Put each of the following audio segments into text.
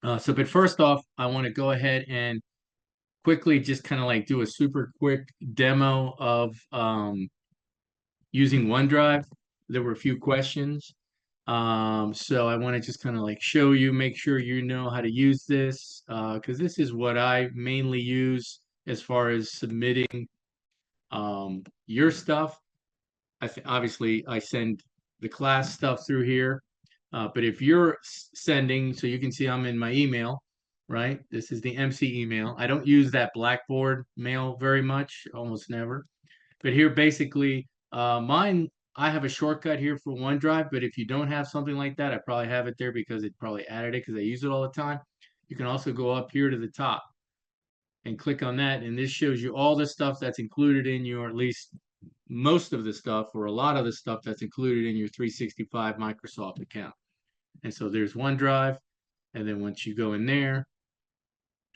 But first off, I want to go ahead and quickly just kind of like do a super quick demo of using OneDrive. There were a few questions. So I want to just kind of like show you, make sure you know how to use this, because this is what I mainly use as far as submitting your stuff. Obviously I send the class stuff through here, but if you're sending, so you can see I'm in my email, right? This is the MC email. I don't use that Blackboard mail very much, almost never. But here, basically, mine, I have a shortcut here for OneDrive, but if you don't have something like that, I probably have it there because it probably added it because I use it all the time. You can also go up here to the top and click on that, and this shows you all the stuff that's included in your, at least most of the stuff or a lot of the stuff that's included in your 365 Microsoft account. And so there's OneDrive, and then once you go in there,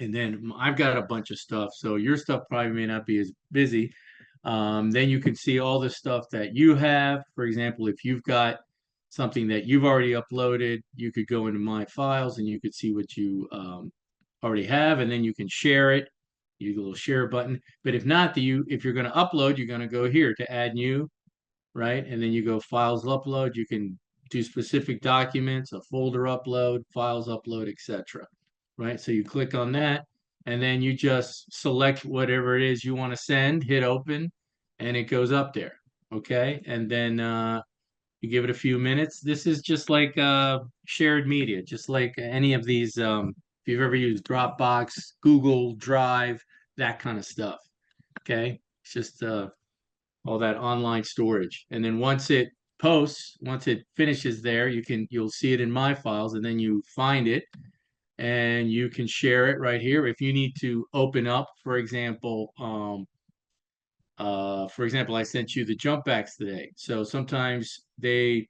and then I've got a bunch of stuff, so your stuff probably may not be as busy. Then you can see all the stuff that you have. For example, if you've got something that you've already uploaded, you could go into My Files and you could see what you already have, and then you can share it. Use a little share button. But if not, if you're going to upload, you're going to go here to add new, right? And then you go Files Upload. You can do specific documents, a folder upload, files upload, etc. Right? So you click on that, and then you just select whatever it is you want to send, hit open, and it goes up there. Okay, and then you give it a few minutes. This is just like shared media, just like any of these. If you've ever used Dropbox, Google Drive, that kind of stuff. Okay, it's just all that online storage. And then once it finishes there, you'll see it in My Files, and then you find it and you can share it right here. If you need to open up, for example, I sent you the Jumpbacks today. So sometimes the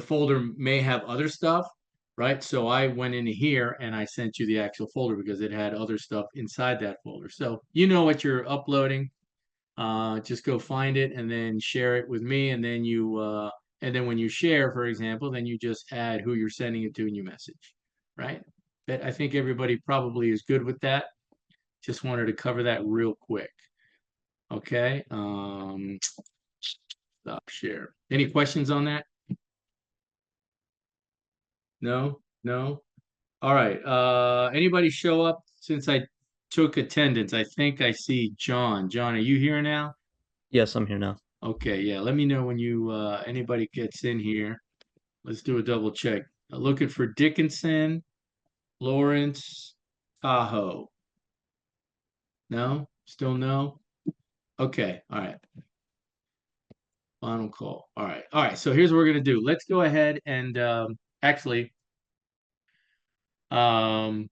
folder may have other stuff, right? So I went into here and I sent you the actual folder because it had other stuff inside that folder. So you know what you're uploading. Just go find it and then share it with me, and then when you share, for example, then you just add who you're sending it to in your message, right? But I think everybody probably is good with that. Just wanted to cover that real quick. Okay. Stop share. Any questions on that? No? No? All right. Anybody show up since I took attendance? I think I see John. John, are you here now? Yes, I'm here now. Okay, yeah. Let me know when anybody gets in here. Let's do a double check. Looking for Dickinson, Lawrence, Tahoe. No? Still no? Okay, all right. Final call. All right. All right. So here's what we're gonna do. Let's go ahead and actually um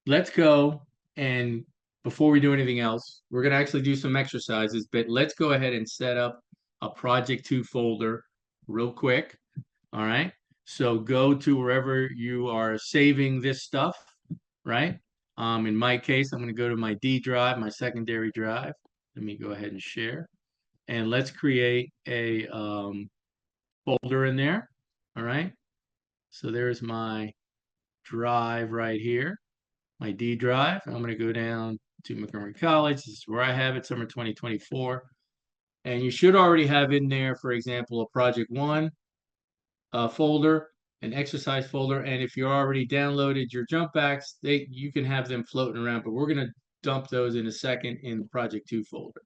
let's go and before we do anything else, we're gonna actually do some exercises, but let's go ahead and set up a project two folder real quick. All right. So go to wherever you are saving this stuff, right? In my case, I'm going to go to my D drive, my secondary drive. Let me go ahead and share. And let's create a folder in there. All right. So there's my drive right here, my D drive. I'm going to go down to Montgomery College. This is where I have it, summer 2024. And you should already have in there, for example, a project one folder, an exercise folder, and if you already downloaded your Jumpbacks, you can have them floating around. But we're going to dump those in a second in the project two folder,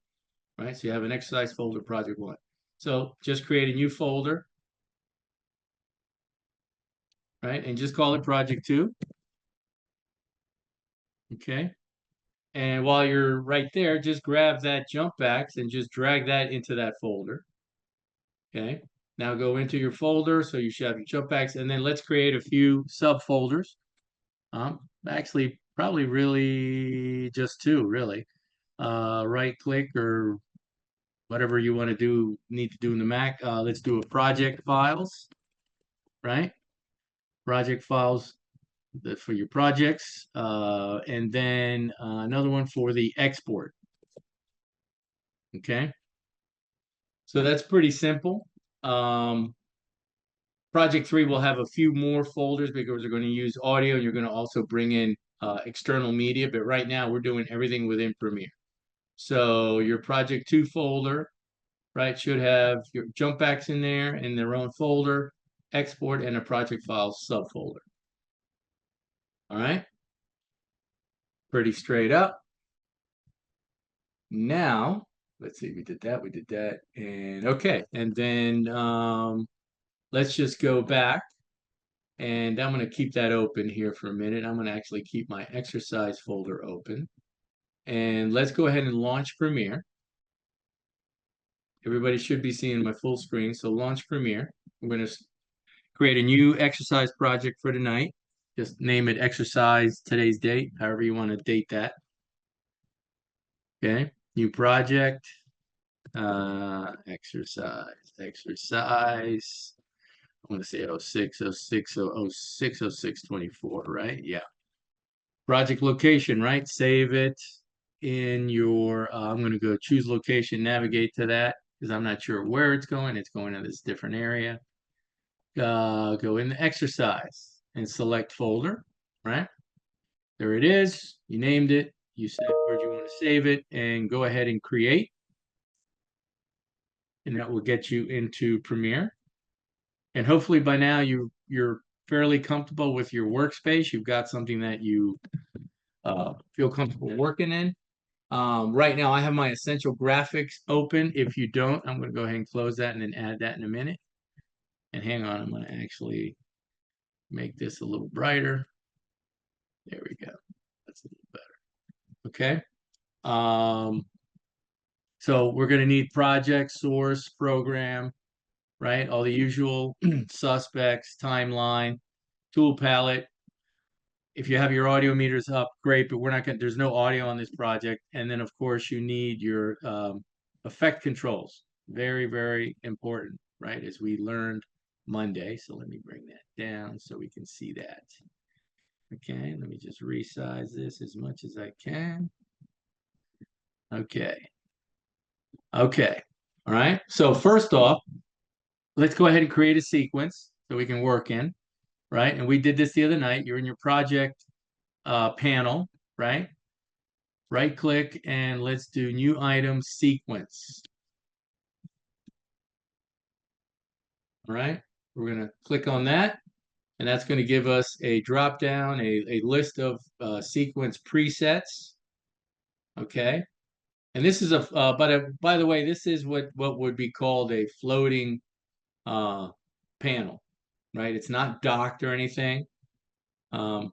right? So you have an exercise folder, project one. So just create a new folder, right? And just call it project two. Okay. And while you're right there, just grab that Jumpbacks and just drag that into that folder. Okay. Now go into your folder. So you should have your Jumpbacks, and then let's create a few subfolders. Actually, probably really just two, really. Right click or whatever you want to do, need to do in the Mac. Let's do a project files, right? Project files for your projects. And then another one for the export. Okay. So that's pretty simple. Um, Project 3 will have a few more folders because we're going to use audio. You're going to also bring in external media, but right now we're doing everything within Premiere. So your Project 2 folder, right, should have your Jumpbacks in there in their own folder, export, and a project file subfolder. All right, pretty straight up. Now, let's see, we did that, and okay, and then let's just go back, and I'm going to keep that open here for a minute. I'm going to actually keep my exercise folder open, and let's go ahead and launch Premiere. Everybody should be seeing my full screen, so launch Premiere. I'm going to create a new exercise project for tonight. Just name it exercise today's date, however you want to date that. Okay, new project, exercise. I want to say 06, 06, 06, 06, 24, right? Yeah. Project location, right? Save it in your, I'm going to go choose location, navigate to that because I'm not sure where it's going. It's going to this different area. Go in the exercise and select folder, right? There it is. You named it. You said where you want to save it and go ahead and create. And that will get you into Premiere. And hopefully by now you're fairly comfortable with your workspace. You've got something that you feel comfortable working in. Right now I have my essential graphics open. If you don't, I'm going to go ahead and close that and then add that in a minute. And hang on, I'm going to actually make this a little brighter. There we go. That's a little better. Okay. So we're going to need project, source, program, right? All the usual suspects, timeline, tool palette. If you have your audio meters up, great, but we're not going to, there's no audio on this project. And then of course you need your effect controls. Very, very important, right? As we learned Monday. So let me bring that down so we can see that. Okay, let me just resize this as much as I can. Okay. Okay. All right. So first off, let's go ahead and create a sequence so we can work in, right? And we did this the other night. You're in your project panel, right? Right click and let's do new item sequence. All right. We're going to click on that. And that's going to give us a drop down, a list of sequence presets. Okay. And this is by the way, this is what would be called a floating panel, right? It's not docked or anything. I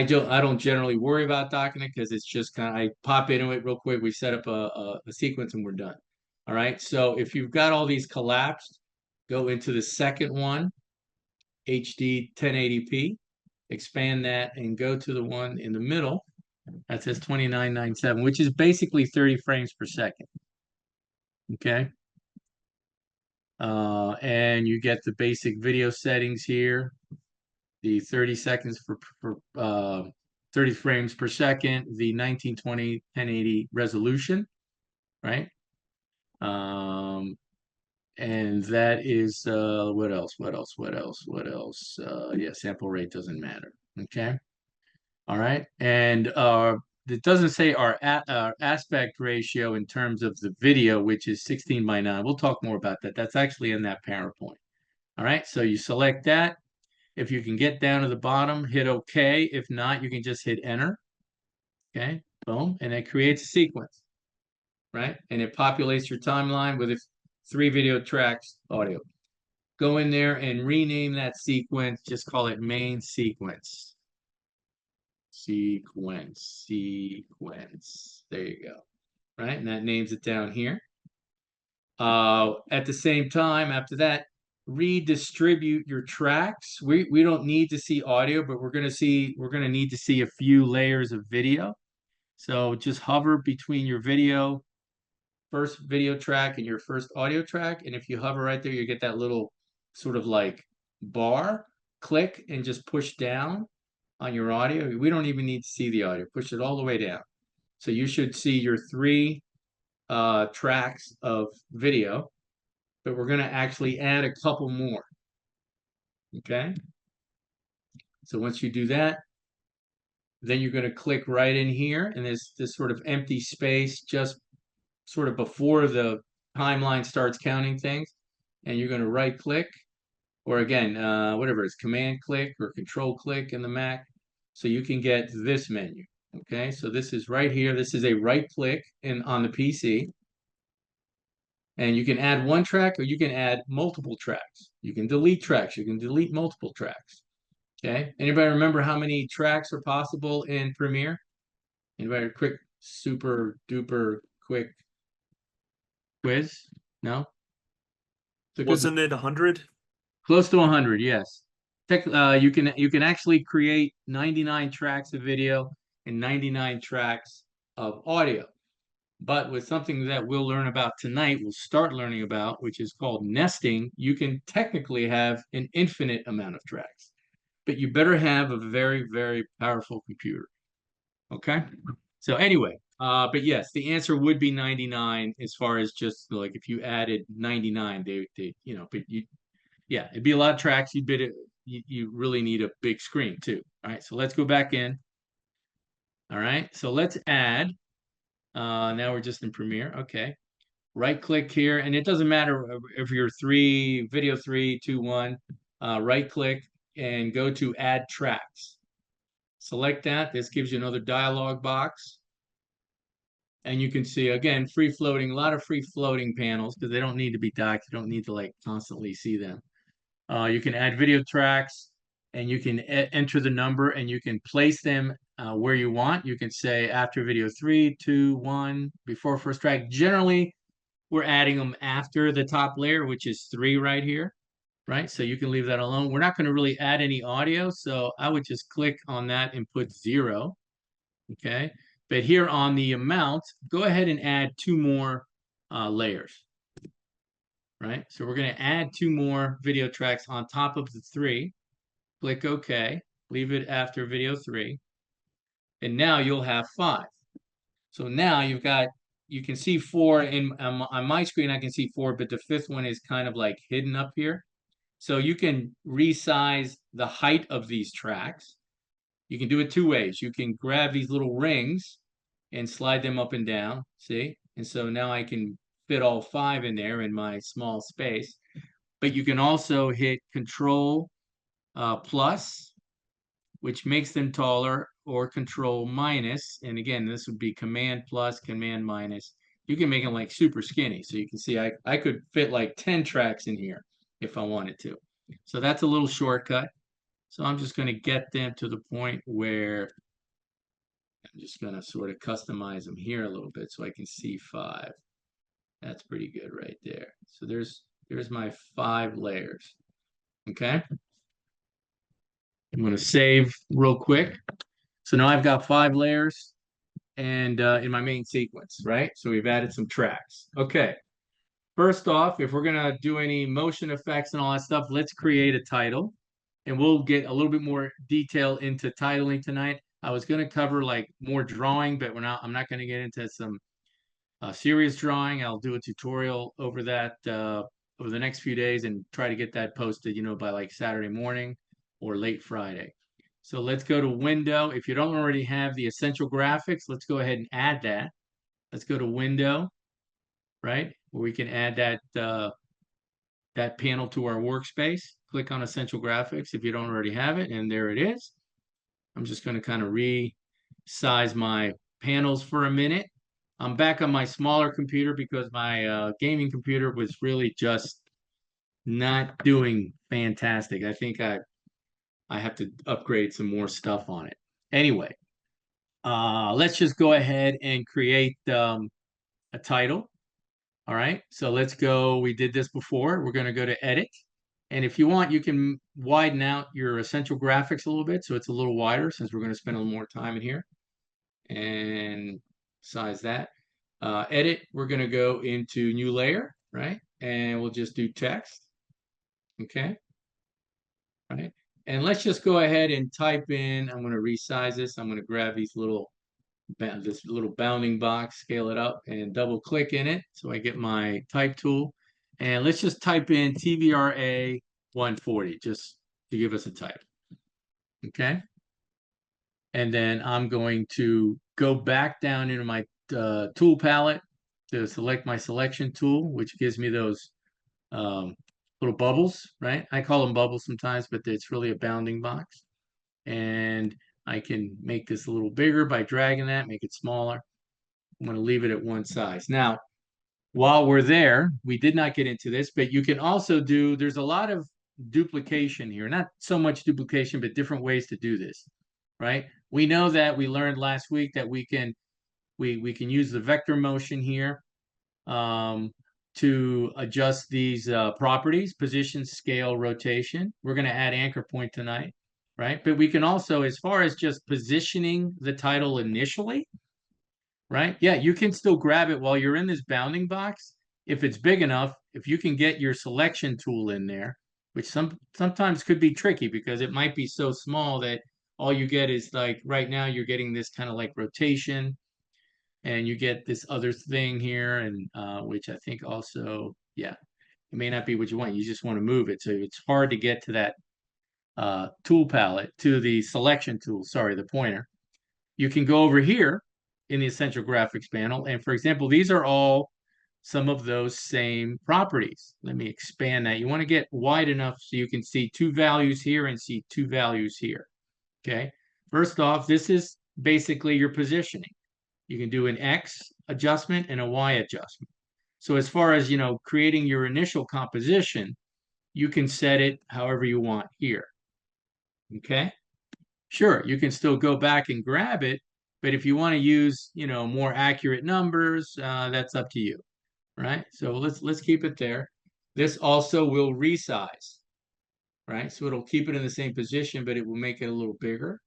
don't generally worry about docking it because it's just kind of, I pop into it real quick. We set up a sequence and we're done. All right. So if you've got all these collapsed, go into the second one, HD 1080p, expand that and go to the one in the middle that says 2997, which is basically 30 frames per second. Okay. And you get the basic video settings here, the 30 seconds for 30 frames per second, the 1920 1080 resolution, right? And that is what else? Yeah, sample rate doesn't matter. Okay. All right. And it doesn't say our aspect ratio in terms of the video, which is 16:9. We'll talk more about that. That's actually in that PowerPoint. All right. So you select that. If you can get down to the bottom, hit OK. If not, you can just hit enter. Okay. Boom. And it creates a sequence. Right. And it populates your timeline with 3 video tracks audio. Go in there and rename that sequence. Just call it main sequence. Sequence. There you go. Right. And that names it down here. At the same time, after that, redistribute your tracks. We don't need to see audio, but we're going to need to see a few layers of video. So just hover between your first video track and your first audio track. And if you hover right there, you get that little sort of like bar. Click and just push down on your audio. We don't even need to see the audio. Push it all the way down. So you should see your 3 tracks of video, but we're going to actually add a couple more. Okay. So once you do that, then you're going to click right in here, and there's this sort of empty space just sort of before the timeline starts counting things. And you're going to right click, or again, whatever it's command click or control click in the Mac. So you can get this menu. Okay, so this is right here. This is a right click on the PC. And you can add one track or you can add multiple tracks. You can delete tracks. You can delete multiple tracks. Okay. Anybody remember how many tracks are possible in Premiere? Anybody quick, super duper quick quiz? No? It's a good Wasn't it 100? close to 100, yes. You can actually create 99 tracks of video and 99 tracks of audio. But with something that we'll learn about tonight, we'll start learning about, which is called nesting, you can technically have an infinite amount of tracks. But you better have a very, very powerful computer. Okay? So anyway, but yes, the answer would be 99 as far as just like if you added 99, they but yeah, it'd be a lot of tracks. You really need a big screen too. All right, so let's go back in. All right, so let's add. Now we're just in Premiere. Okay, right click here, and it doesn't matter if you're video 3, 2, 1. Right click and go to Add Tracks. Select that. This gives you another dialog box. And you can see, again, free floating, a lot of free floating panels because they don't need to be docked. You don't need to like constantly see them. You can add video tracks and you can enter the number and you can place them where you want. You can say after video 3, 2, 1, before first track. Generally, we're adding them after the top layer, which is 3 right here, right? So you can leave that alone. We're not going to really add any audio, so I would just click on that and put 0. Okay. But here on the amount, go ahead and add 2 more layers, right? So we're going to add 2 more video tracks on top of the 3. Click OK. Leave it after video 3. And now you'll have 5. So now you can see 4 on my screen, I can see 4, but the 5th one is kind of like hidden up here. So you can resize the height of these tracks. You can do it 2 ways. You can grab these little rings and slide them up and down, see? And so now I can fit all 5 in there in my small space. But you can also hit Control plus, which makes them taller, or Control minus. And again, this would be Command plus, Command minus. You can make them like super skinny. So you can see I could fit like 10 tracks in here if I wanted to. So that's a little shortcut. So I'm just going to get them to the point where I'm just going to sort of customize them here a little bit so I can see 5. That's pretty good right there. So there's my 5 layers. Okay. I'm going to save real quick. So now I've got 5 layers and in my main sequence, right? So we've added some tracks. Okay. First off, if we're going to do any motion effects and all that stuff, let's create a title. And we'll get a little bit more detail into titling tonight. I was going to cover like more drawing, but I'm not going to get into some serious drawing. I'll do a tutorial over that over the next few days and try to get that posted, by like Saturday morning or late Friday. So let's go to Window. If you don't already have the Essential Graphics, let's go ahead and add that. Let's go to Window, right? Where we can add that panel to our workspace. Click on Essential Graphics if you don't already have it, and there it is. I'm just going to kind of resize my panels for a minute. I'm back on my smaller computer because my gaming computer was really just not doing fantastic. I think I have to upgrade some more stuff on it. Anyway, let's just go ahead and create a title. All right, so let's go. We did this before. We're going to go to Edit. And if you want, you can widen out your Essential Graphics a little bit so it's a little wider since we're going to spend a little more time in here. And size that. Edit, we're going to go into New Layer, right? And we'll just do text. Okay. All right. And let's just go ahead and type in, I'm going to resize this. I'm going to grab this little bounding box, scale it up, and double click in it so I get my type tool. And let's just type in TVRA 140, just to give us a title. Okay. And then I'm going to go back down into my tool palette to select my selection tool, which gives me those um, little bubbles, right? I call them bubbles sometimes, but it's really a bounding box. And I can make this a little bigger by dragging that, make it smaller. I'm going to leave it at one size. Now, while we're there, we did not get into this, but you can also do, there's a lot of duplication here. Not so much duplication, but different ways to do this, right? We know that we learned last week that we can use the vector motion here um, to adjust these properties, position, scale, rotation. We're going to add anchor point tonight, right? But we can also, as far as just positioning the title initially, right? Yeah, you can still grab it while you're in this bounding box. If it's big enough, if you can get your selection tool in there, which sometimes could be tricky because it might be so small that all you get is like right now you're getting this kind of like rotation and you get this other thing here and which I think also, yeah, it may not be what you want. You just want to move it. So it's hard to get to that tool palette, to the selection tool, sorry, the pointer. You can go over here in the Essential Graphics panel. And for example, these are all some of those same properties. Let me expand that. You want to get wide enough so you can see two values here and see two values here. Okay. First off, this is basically your positioning. You can do an X adjustment and a Y adjustment. So as far as, creating your initial composition, you can set it however you want here. Okay. Sure, you can still go back and grab it, but if you want to use, more accurate numbers, that's up to you, right? So let's keep it there. This also will resize, right? So it'll keep it in the same position, but it will make it a little bigger.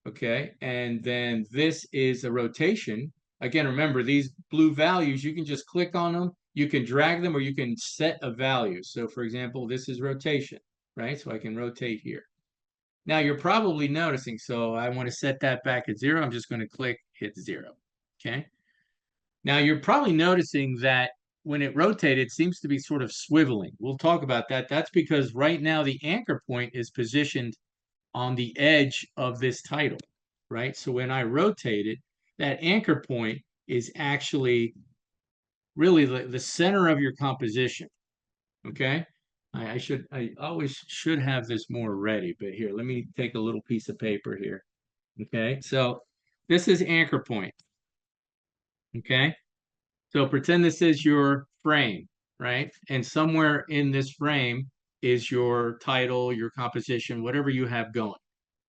Okay, and then this is a rotation. Again, remember these blue values, you can just click on them, you can drag them, or you can set a value. So for example, this is rotation, right? So I can rotate here. Now you're probably noticing, so I want to set that back at 0. I'm just going to click, hit 0. Okay. Now you're probably noticing that when it rotated, it seems to be sort of swiveling. We'll talk about that. That's because right now the anchor point is positioned on the edge of this title, right? So when I rotate it, that anchor point is actually really the center of your composition. Okay. I always should have this more ready, but here, let me take a little piece of paper here. Okay, so this is anchor point. Okay, so pretend this is your frame, right? And somewhere in this frame is your title, your composition, whatever you have going.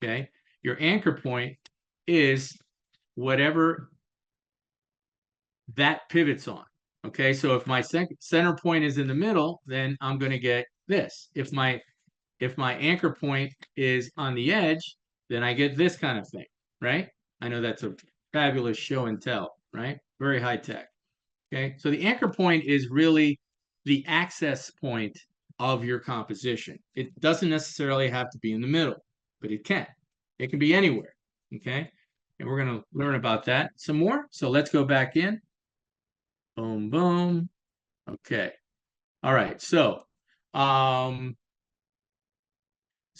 Okay, your anchor point is whatever that pivots on. Okay, so if my center point is in the middle, then I'm going to get this. If my anchor point is on the edge, then I get this kind of thing, right? I know that's a fabulous show and tell, right? Very high tech. Okay, so the anchor point is really the access point of your composition. It doesn't necessarily have to be in the middle, but it can. It can be anywhere. Okay, and we're going to learn about that some more. So let's go back in. Boom, boom. Okay. All right. So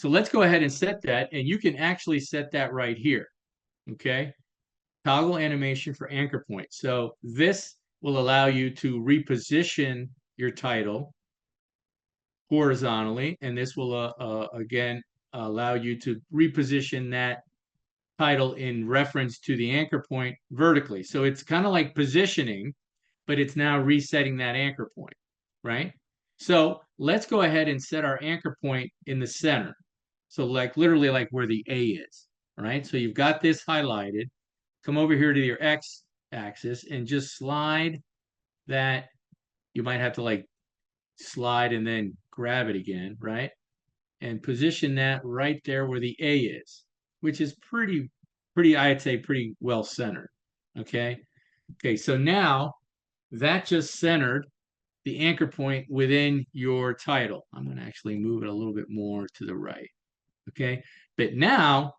let's go ahead and set that, and you can actually set that right here. Okay. Toggle animation for anchor point. So this will allow you to reposition your title horizontally, and this will again allow you to reposition that title in reference to the anchor point vertically. So it's kind of like positioning, but it's now resetting that anchor point, right? So let's go ahead and set our anchor point in the center. So like literally like where the A is, all right? So you've got this highlighted. Come over here to your X axis and just slide that. You might have to like slide and then grab it again, right? And position that right there where the A is, which is pretty, I'd say pretty well centered, okay? Okay, so now that just centered the anchor point within your title. I'm going to actually move it a little bit more to the right. Okay. But now,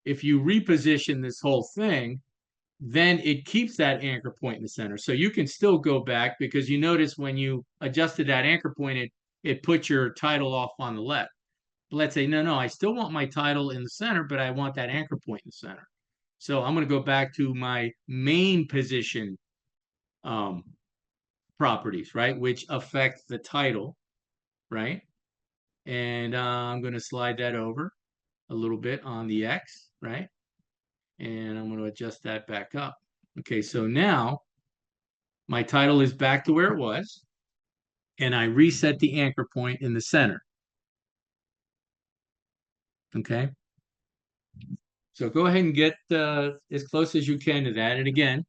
if you reposition this whole thing, then it keeps that anchor point in the center. So you can still go back because you notice when you adjusted that anchor point, it put your title off on the left. let's say, no, I still want my title in the center, but I want that anchor point in the center. So I'm going to go back to my main position um, properties, right, which affect the title, right? And I'm going to slide that over a little bit on the X, right? And I'm going to adjust that back up. Okay, so now my title is back to where it was, and I reset the anchor point in the center. Okay, so go ahead and get as close as you can to that. And again,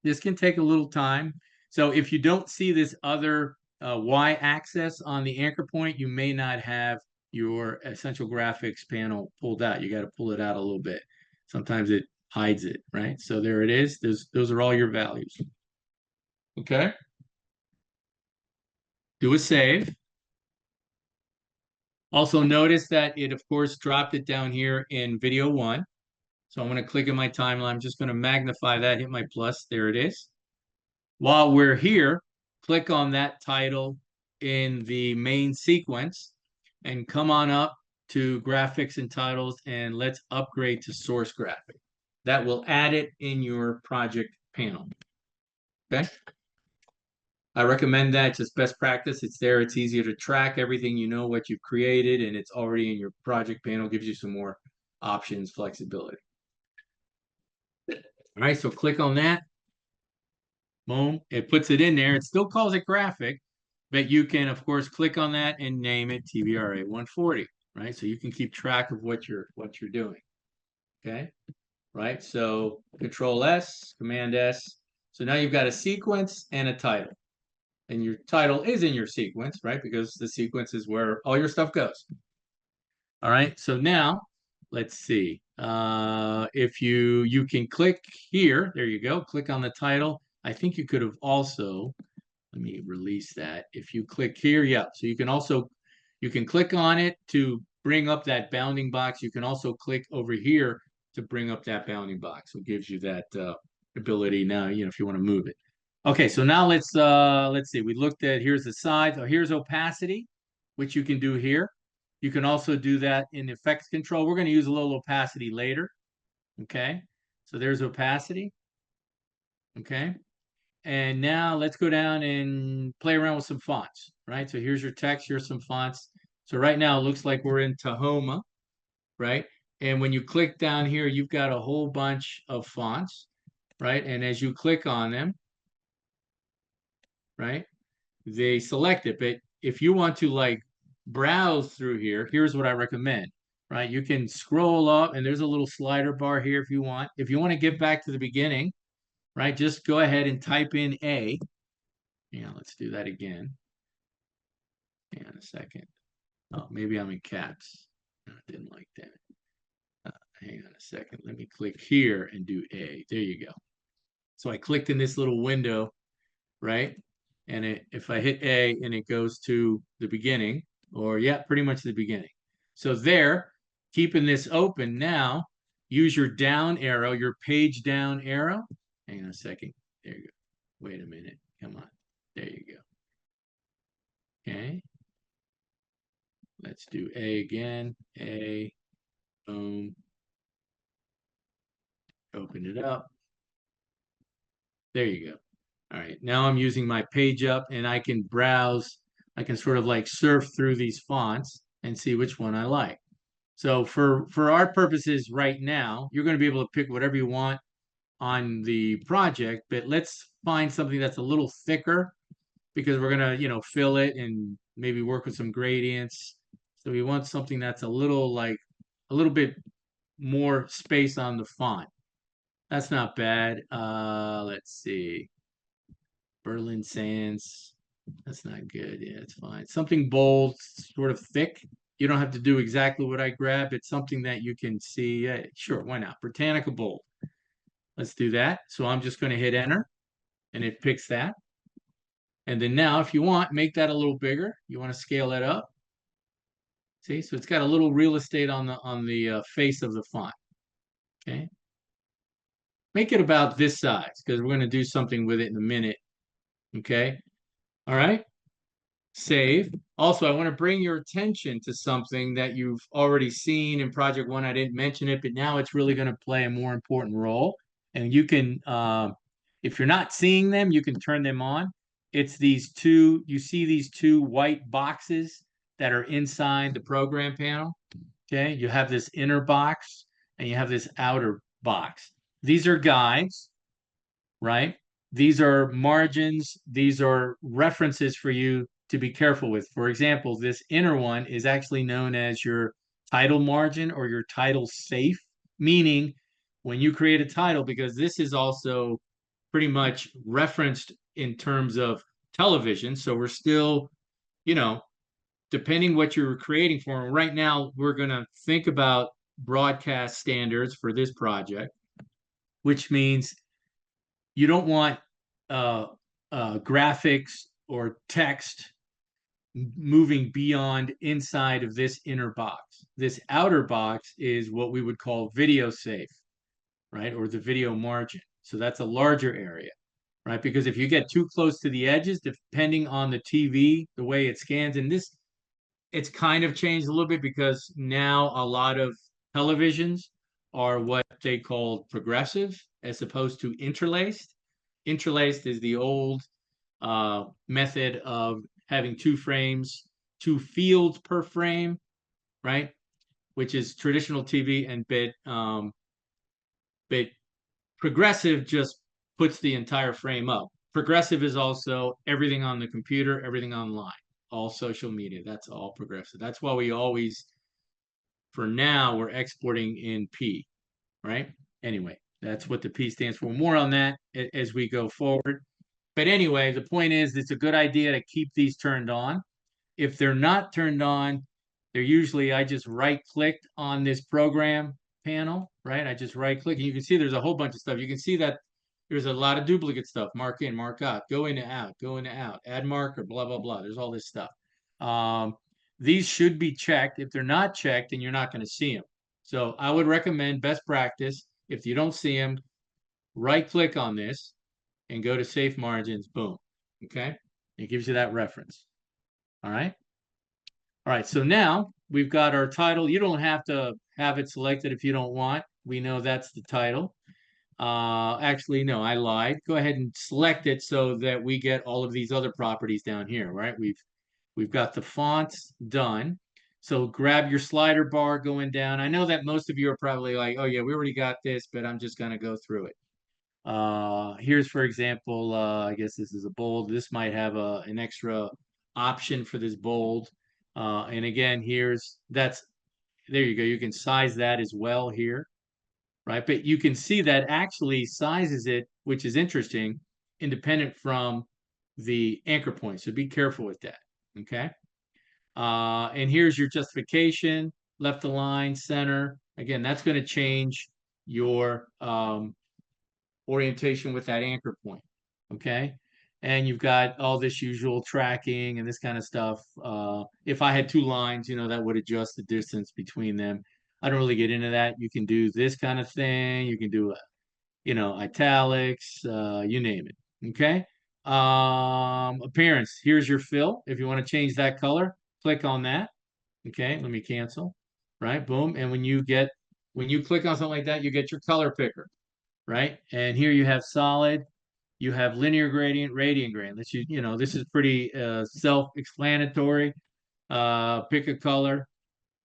this can take a little time. So if you don't see this other Y-axis on the anchor point, you may not have your essential graphics panel pulled out. You got to pull it out a little bit. Sometimes it hides it, right? So there it is. Those are all your values. Okay. Do a save. Also notice that it, of course, dropped it down here in video one. So I'm going to click in my timeline. I'm just going to magnify that, hit my plus. There it is. While we're here, click on that title in the main sequence and come on up to graphics and titles, and let's upgrade to source graphic. That will add it in your project panel. Okay. I recommend that, just best practice. It's there. It's easier to track everything. You know what you've created, and it's already in your project panel. Gives you some more options, flexibility. All right, so click on that. Boom. It puts it in there. It still calls it graphic, but you can, of course, click on that and name it TVRA 140, right? So you can keep track of what you're doing. Okay. Right. So Control S, Command S. So now you've got a sequence and a title. And your title is in your sequence, right? Because the sequence is where all your stuff goes. All right. So now let's see. If you can click here, there you go. Click on the title. I think you could have also, let me release that. If you click here, yeah. So you can click on it to bring up that bounding box. You can also click over here to bring up that bounding box. So it gives you that ability now, if you want to move it. Okay, so now let's see. We looked at, here's the size. Oh, here's opacity, which you can do here. You can also do that in effects control. We're going to use a little opacity later. Okay, so there's opacity. Okay, and now let's go down and play around with some fonts, right? So here's your text, here's some fonts. So right now it looks like we're in Tahoma, right? And when you click down here, you've got a whole bunch of fonts, right? And as you click on them, right, they select it. But if you want to like browse through here, here's what I recommend, right? You can scroll up and there's a little slider bar here if you want. If you want to get back to the beginning, right, just go ahead and type in A. Yeah, let's do that again. Hang on a second. Oh, maybe I'm in caps. No, I didn't like that. Hang on a second. Let me click here and do A. There you go. So I clicked in this little window, right? And if I hit A and it goes to the beginning, or yeah, pretty much the beginning. So there, keeping this open now, use your down arrow, your page down arrow. Hang on a second. There you go. Wait a minute. Come on. There you go. Okay. Let's do A again. A. Boom. Open it up. There you go. All right. Now I'm using my page up and I can browse. I can sort of like surf through these fonts and see which one I like. So for our purposes right now, you're going to be able to pick whatever you want on the project, but let's find something that's a little thicker because we're going to, fill it and maybe work with some gradients. So we want something that's a little bit more space on the font. That's not bad. Let's see. Berlin Sans. That's not good. Yeah, it's fine. Something bold, sort of thick. You don't have to do exactly what I grabbed. It's something that you can see. Yeah, sure, why not? Britannica bold. Let's do that. So I'm just going to hit enter and it picks that. And then now if you want, make that a little bigger. You want to scale that up. See, so it's got a little real estate on the face of the font. Okay. Make it about this size because we're going to do something with it in a minute. Okay. All right. Save. Also, I want to bring your attention to something that you've already seen in Project One. I didn't mention it, but now it's really going to play a more important role. And you can, if you're not seeing them, you can turn them on. It's these two, you see these two white boxes that are inside the program panel. Okay, you have this inner box and you have this outer box. These are guides, right? These are margins, these are references for you to be careful with. For example, this inner one is actually known as your title margin or your title safe, meaning when you create a title, because this is also pretty much referenced in terms of television. So we're still, you know, depending what you're creating for them. Right now, we're going to think about broadcast standards for this project, which means you don't want uh, graphics or text moving beyond inside of this inner box. This outer box is what we would call video safe, right? Or the video margin. So that's a larger area, right? Because if you get too close to the edges, depending on the TV, the way it scans, and this, it's kind of changed a little bit because now a lot of televisions are what they call progressive as opposed to interlaced. Interlaced is the old method of having two frames, two fields per frame, right? Which is traditional TV, and bit progressive just puts the entire frame up. Progressive is also everything on the computer, everything online, all social media. That's all progressive. That's why we always, for now, we're exporting in P, right? Anyway, that's what the P stands for. More on that as we go forward. But anyway, the point is, it's a good idea to keep these turned on. If they're not turned on, they're usually, I just right clicked on this program panel, right? I just right click and you can see there's a whole bunch of stuff. You can see that there's a lot of duplicate stuff. Mark in, mark out, go into out, go into out, add marker, blah, blah, blah. There's all this stuff. Um, these should be checked. If they're not checked, then you're not going to see them. So I would recommend best practice. If you don't see them, right click on this and go to safe margins. Boom. Okay. It gives you that reference. All right. All right, so now we've got our title. You don't have to have it selected if you don't want. We know that's the title. Actually, no, I lied. Go ahead and select it so that we get all of these other properties down here, right? We've got the fonts done. So grab your slider bar going down. I know that most of you are probably like, oh yeah, we already got this, but I'm just gonna go through it. Here's, for example, I guess this is a bold. This might have an extra option for this bold. And again, there you go. You can size that as well here, right? But you can see that actually sizes it, which is interesting, independent from the anchor point. So be careful with that, okay? And here's your justification, left align, center. Again, that's going to change your orientation with that anchor point. Okay. And you've got all this usual tracking and this kind of stuff. If I had two lines, that would adjust the distance between them. I don't really get into that. You can do this kind of thing. You can do, italics, you name it. Okay. Appearance. Here's your fill. If you want to change that color, click on that. Okay. Let me cancel. Right. Boom. And when you click on something like that, you get your color picker, right? And here you have solid, you have linear gradient, radiant gradient. This is pretty self-explanatory. Pick a color.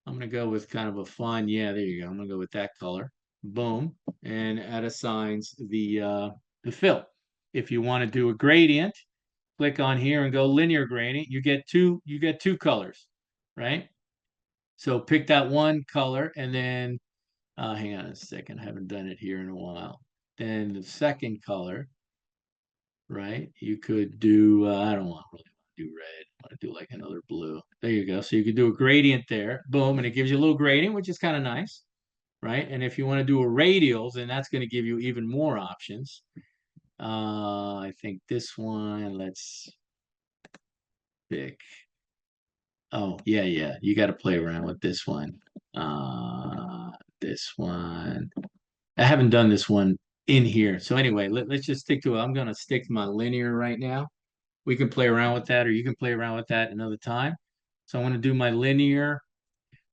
I'm gonna go with kind of a fun, yeah, there you go. I'm gonna go with that color. Boom, and that assigns the fill. If you want to do a gradient, click on here and go linear gradient. You get two colors, right? So pick that one color and then hang on a second. I haven't done it here in a while. Then the second color, right? You could do, I don't want really want to do red. I want to do like another blue. There you go. So you could do a gradient there. Boom. And it gives you a little gradient, which is kind of nice, right? And if you want to do a radial, then that's going to give you even more options. I think this one, let's pick. Oh, yeah, yeah. You got to play around with this one. This one. I haven't done this one in here. So anyway, let's just stick to it. I'm going to stick to my linear right now. we can play around with that, or you can play around with that another time. So I'm going to do my linear,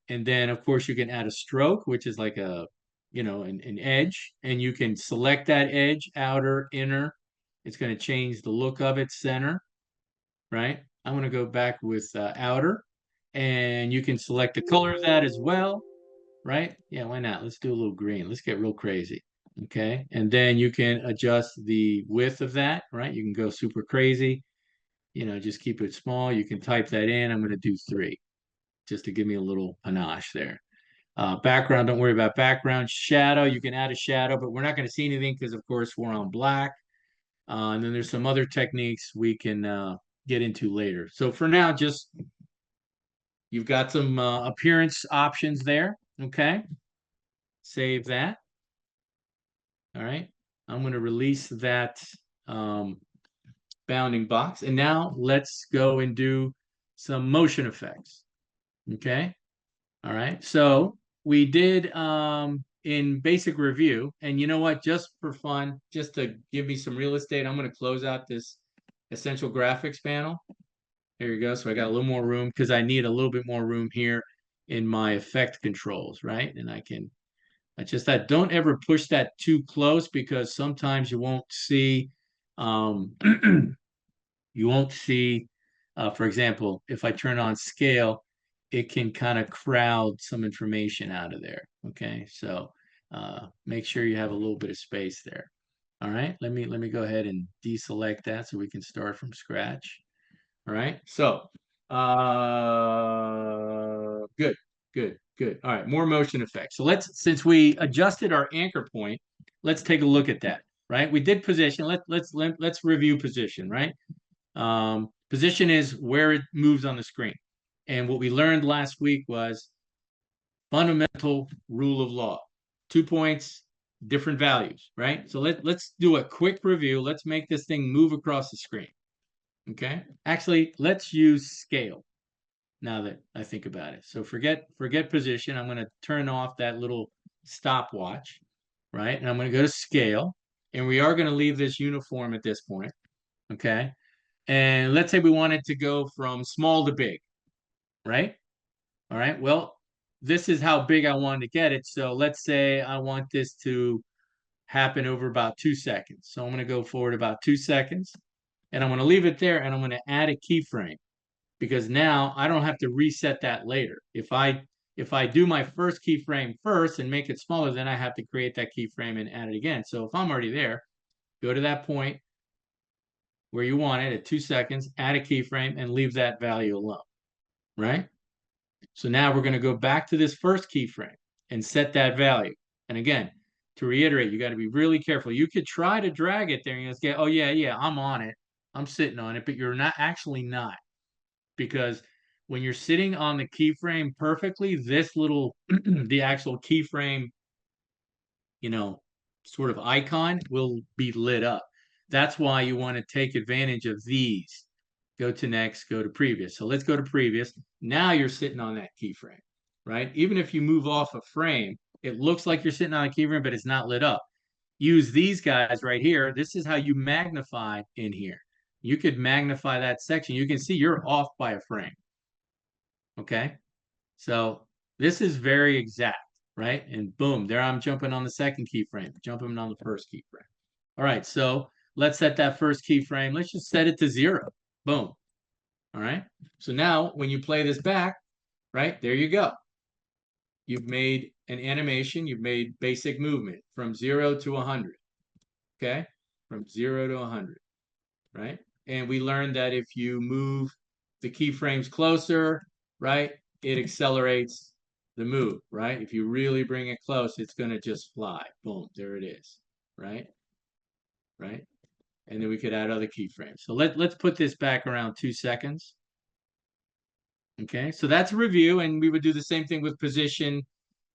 and then of course you can add a stroke, which is like a, an edge, and you can select that edge, outer, inner. It's going to change the look of it, center, right? I'm going to go back with outer, and you can select the color of that as well, right? Yeah, why not? Let's do a little green. Let's get real crazy. Okay. And then you can adjust the width of that, right? You can go super crazy, just keep it small. You can type that in. I'm going to do 3 just to give me a little panache there. Background, don't worry about background. Shadow, you can add a shadow, but we're not going to see anything because, of course, we're on black. And then there's some other techniques we can get into later. So for now, just you've got some appearance options there. Okay. Save that. All right. I'm going to release that um, bounding box. And now let's go and do some motion effects. Okay. All right. So we did in basic review, and you know what? Just for fun, just to give me some real estate, I'm going to close out this essential graphics panel. There you go. So I got a little more room because I need a little bit more room here in my effect controls, right? And I just that don't ever push that too close because sometimes you won't see um, you won't see, for example, if I turn on scale, it can kind of crowd some information out of there. Okay, so make sure you have a little bit of space there. All right, let me go ahead and deselect that so we can start from scratch. All right, so good, good, good. All right, more motion effects. So since we adjusted our anchor point, let's take a look at that. Right, we did position. Let's review position. Right, position is where it moves on the screen. And what we learned last week was fundamental rule of law. 2 points, different values, right? So let's do a quick review. Let's make this thing move across the screen. Okay. Actually, let's use scale now that I think about it. So forget position. I'm going to turn off that little stopwatch, right? And I'm going to go to scale. And we are going to leave this uniform at this point. Okay. And let's say we want it to go from small to big, right? All right. Well, this is how big I wanted to get it. So let's say I want this to happen over about 2 seconds. So I'm going to go forward about 2 seconds and I'm going to leave it there and I'm going to add a keyframe because now I don't have to reset that later. If I do my first keyframe first and make it smaller, then I have to create that keyframe and add it again. So if I'm already there, go to that point where you want it at 2 seconds, add a keyframe and leave that value alone, right? So now we're going to go back to this first keyframe and set that value. And again, to reiterate, you got to be really careful. You could try to drag it there and you'll get, oh yeah, I'm on it. I'm sitting on it, but you're not actually not. Because when you're sitting on the keyframe perfectly, this little, the actual keyframe, sort of icon will be lit up. That's why you want to take advantage of these. Go to next, go to previous. So let's go to previous. Now you're sitting on that keyframe, right? Even if you move off a frame, it looks like you're sitting on a keyframe, but it's not lit up. Use these guys right here. This is how you magnify in here. You could magnify that section. You can see you're off by a frame. Okay. So this is very exact, right? And boom, there I'm jumping on the second keyframe, jumping on the first keyframe. All right, so let's set that first keyframe. Let's just set it to 0. Boom. All right. So now when you play this back, right, there you go. You've made an animation. You've made basic movement from 0 to 100. Okay. From 0 to 100. Right. And we learned that if you move the keyframes closer, right, it accelerates the move, right? If you really bring it close, it's going to just fly. Boom. There it is. Right. Right. And then we could add other keyframes. So let's put this back around 2 seconds. Okay, so that's a review, and we would do the same thing with position,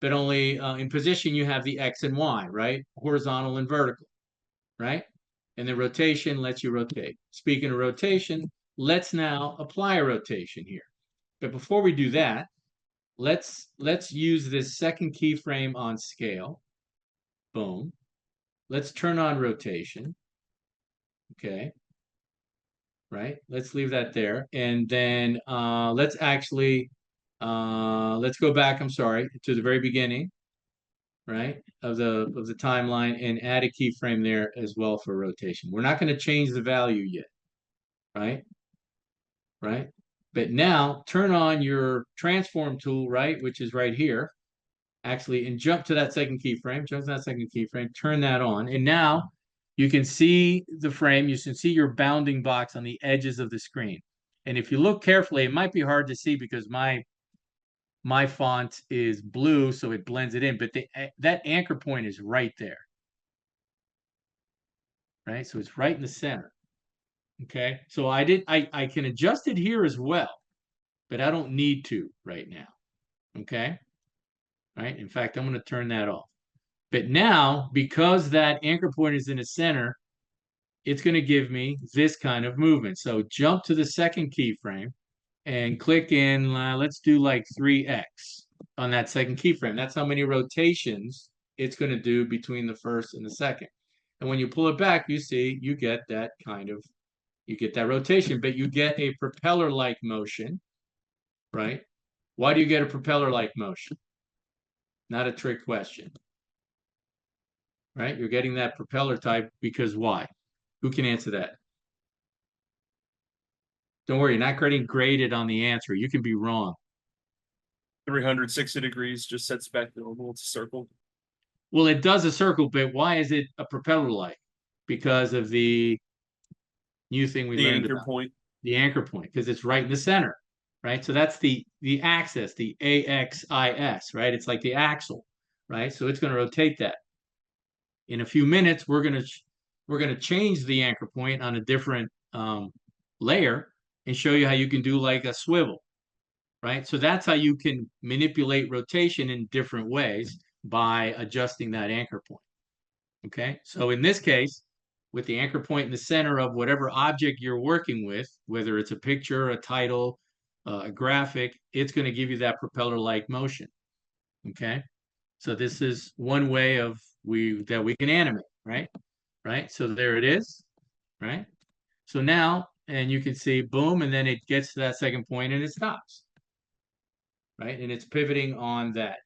but only in position you have the X and Y, right? Horizontal and vertical, right? And the rotation lets you rotate. Speaking of rotation, let's now apply a rotation here. But before we do that, let's use this second keyframe on scale. Boom. Let's turn on rotation. Okay. right? Let's leave that there. And then let's actually, let's go back, I'm sorry, to the very beginning, right, of the timeline and add a keyframe there as well for rotation. We're not going to change the value yet, right? Right? But now turn on your transform tool, right, which is right here, actually, and jump to that second keyframe, jump to that second keyframe, turn that on. And now you can see the frame, you can see your bounding box on the edges of the screen. And if you look carefully, it might be hard to see because my font is blue, so it blends it in, but that anchor point is right there, right? So it's right in the center. Okay, so I can adjust it here as well, but I don't need to right now. Okay, right? In fact, I'm going to turn that off. But now, because that anchor point is in the center, it's going to give me this kind of movement. So jump to the second keyframe and click in, let's do like 3x on that second keyframe. That's how many rotations it's going to do between the first and the second. And when you pull it back, you see you get that kind of, you get that rotation, but you get a propeller-like motion, right? Why do you get a propeller-like motion? Not a trick question, right? You're getting that propeller type because why? Who can answer that? Don't worry, you're not getting graded on the answer. You can be wrong. 360 degrees just sets back the normal. It's a circle. Well, it does a circle, but why is it a propeller-like? Because of the new thing we learned about. Point. The anchor point, because it's right in the center, right? So that's the axis, the AXIS, right? It's like the axle, right? So it's going to rotate that. In a few minutes, we're going to change the anchor point on a different layer and show you how you can do like a swivel, right? So that's how you can manipulate rotation in different ways by adjusting that anchor point. Okay, so in this case, with the anchor point in the center of whatever object you're working with, whether it's a picture, a title, a graphic, it's going to give you that propeller-like motion. Okay, so this is one way of that we can animate, right? Right, so there it is, right? So now, and you can see, boom, and then it gets to that second point and it stops, right? And it's pivoting on that.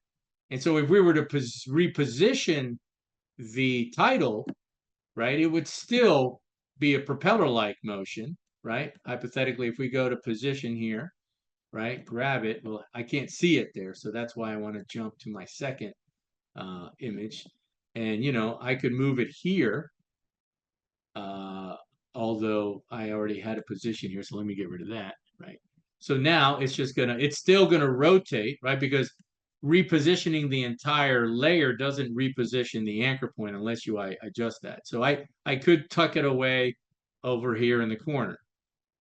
And so if we were to reposition the title, right, it would still be a propeller-like motion, right? Hypothetically, if we go to position here, right, grab it, well, I can't see it there, so that's why I want to jump to my second image. And, you know, I could move it here, although I already had a position here, so let me get rid of that, right? So now it's just gonna, it's still gonna rotate, right? Because repositioning the entire layer doesn't reposition the anchor point unless you adjust that. So I could tuck it away over here in the corner.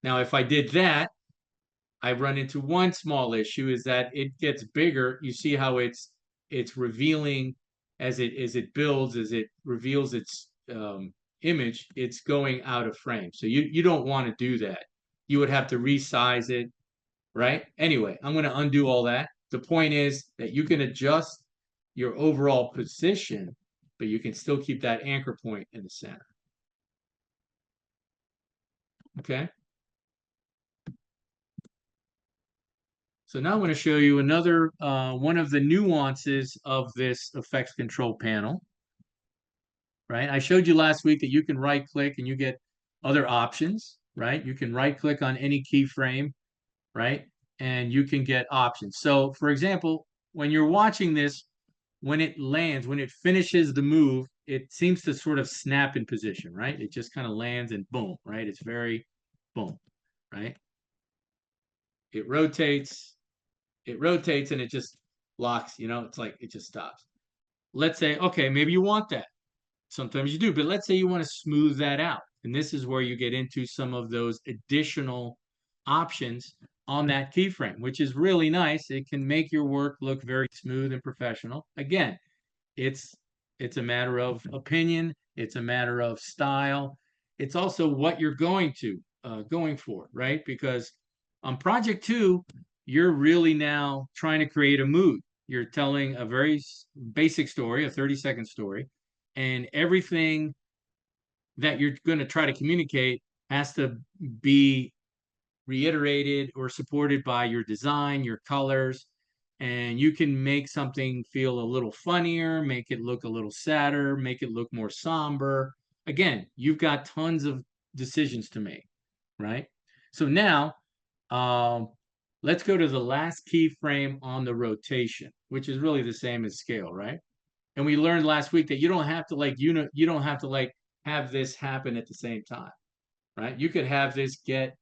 Now, if I did that, I run into one small issue is that it gets bigger. You see how it's revealing as it builds, as it reveals its image, it's going out of frame. So you don't want to do that. You would have to resize it, right? Anyway, I'm going to undo all that. The point is that you can adjust your overall position, but you can still keep that anchor point in the center. Okay? So now I'm going to show you another one of the nuances of this effects control panel. Right? I showed you last week that you can right click and you get other options, right? You can right click on any keyframe, right? And you can get options. So for example, when you're watching this, when it lands, when it finishes the move, it seems to sort of snap in position, right? It just kind of lands and boom, right? It's very boom, right? It rotates and it just locks, you know, it's like it just stops. Let's say, okay, maybe you want that. Sometimes you do, but let's say you want to smooth that out. And this is where you get into some of those additional options on that keyframe, which is really nice. It can make your work look very smooth and professional. Again, it's a matter of opinion. It's a matter of style. It's also what you're going for, right? Because on project 2, you're really now trying to create a mood. You're telling a very basic story, a 30-second story, and everything that you're going to try to communicate has to be reiterated or supported by your design, your colors, and you can make something feel a little funnier, make it look a little sadder, make it look more somber. Again, you've got tons of decisions to make, right? So now, um, let's go to the last keyframe on the rotation, which is really the same as scale, right? And we learned last week that you don't have to you don't have to have this happen at the same time, right? You could have this get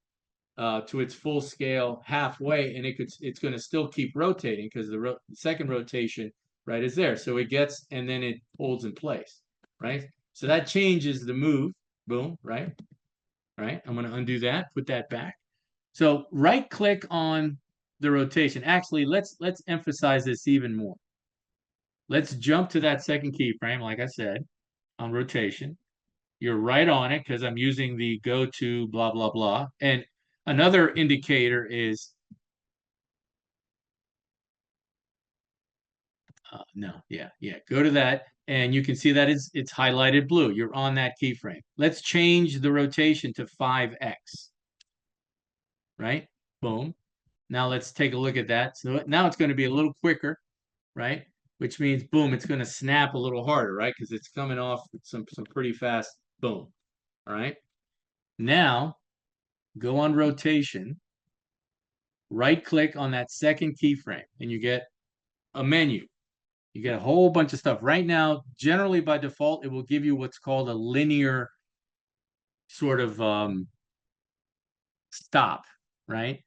to its full scale halfway, and it's going to still keep rotating because the second rotation, right, is there. So it gets, and then it holds in place, right? So that changes the move. Boom, right? Right. I'm going to undo that, put that back. So right click on the rotation. Actually, let's emphasize this even more. Let's jump to that second keyframe, like I said, on rotation. You're right on it because I'm using the go to blah, blah, blah. And another indicator is, no, yeah, go to that. And you can see that it's highlighted blue. You're on that keyframe. Let's change the rotation to 5x, right? Boom. Now let's take a look at that. So now it's going to be a little quicker, right? Which means, boom, it's going to snap a little harder, right? Because it's coming off some pretty fast, boom. All right. Now go on rotation, right click on that second keyframe, and you get a menu. You get a whole bunch of stuff. Right now, generally by default, it will give you what's called a linear sort of stop, right?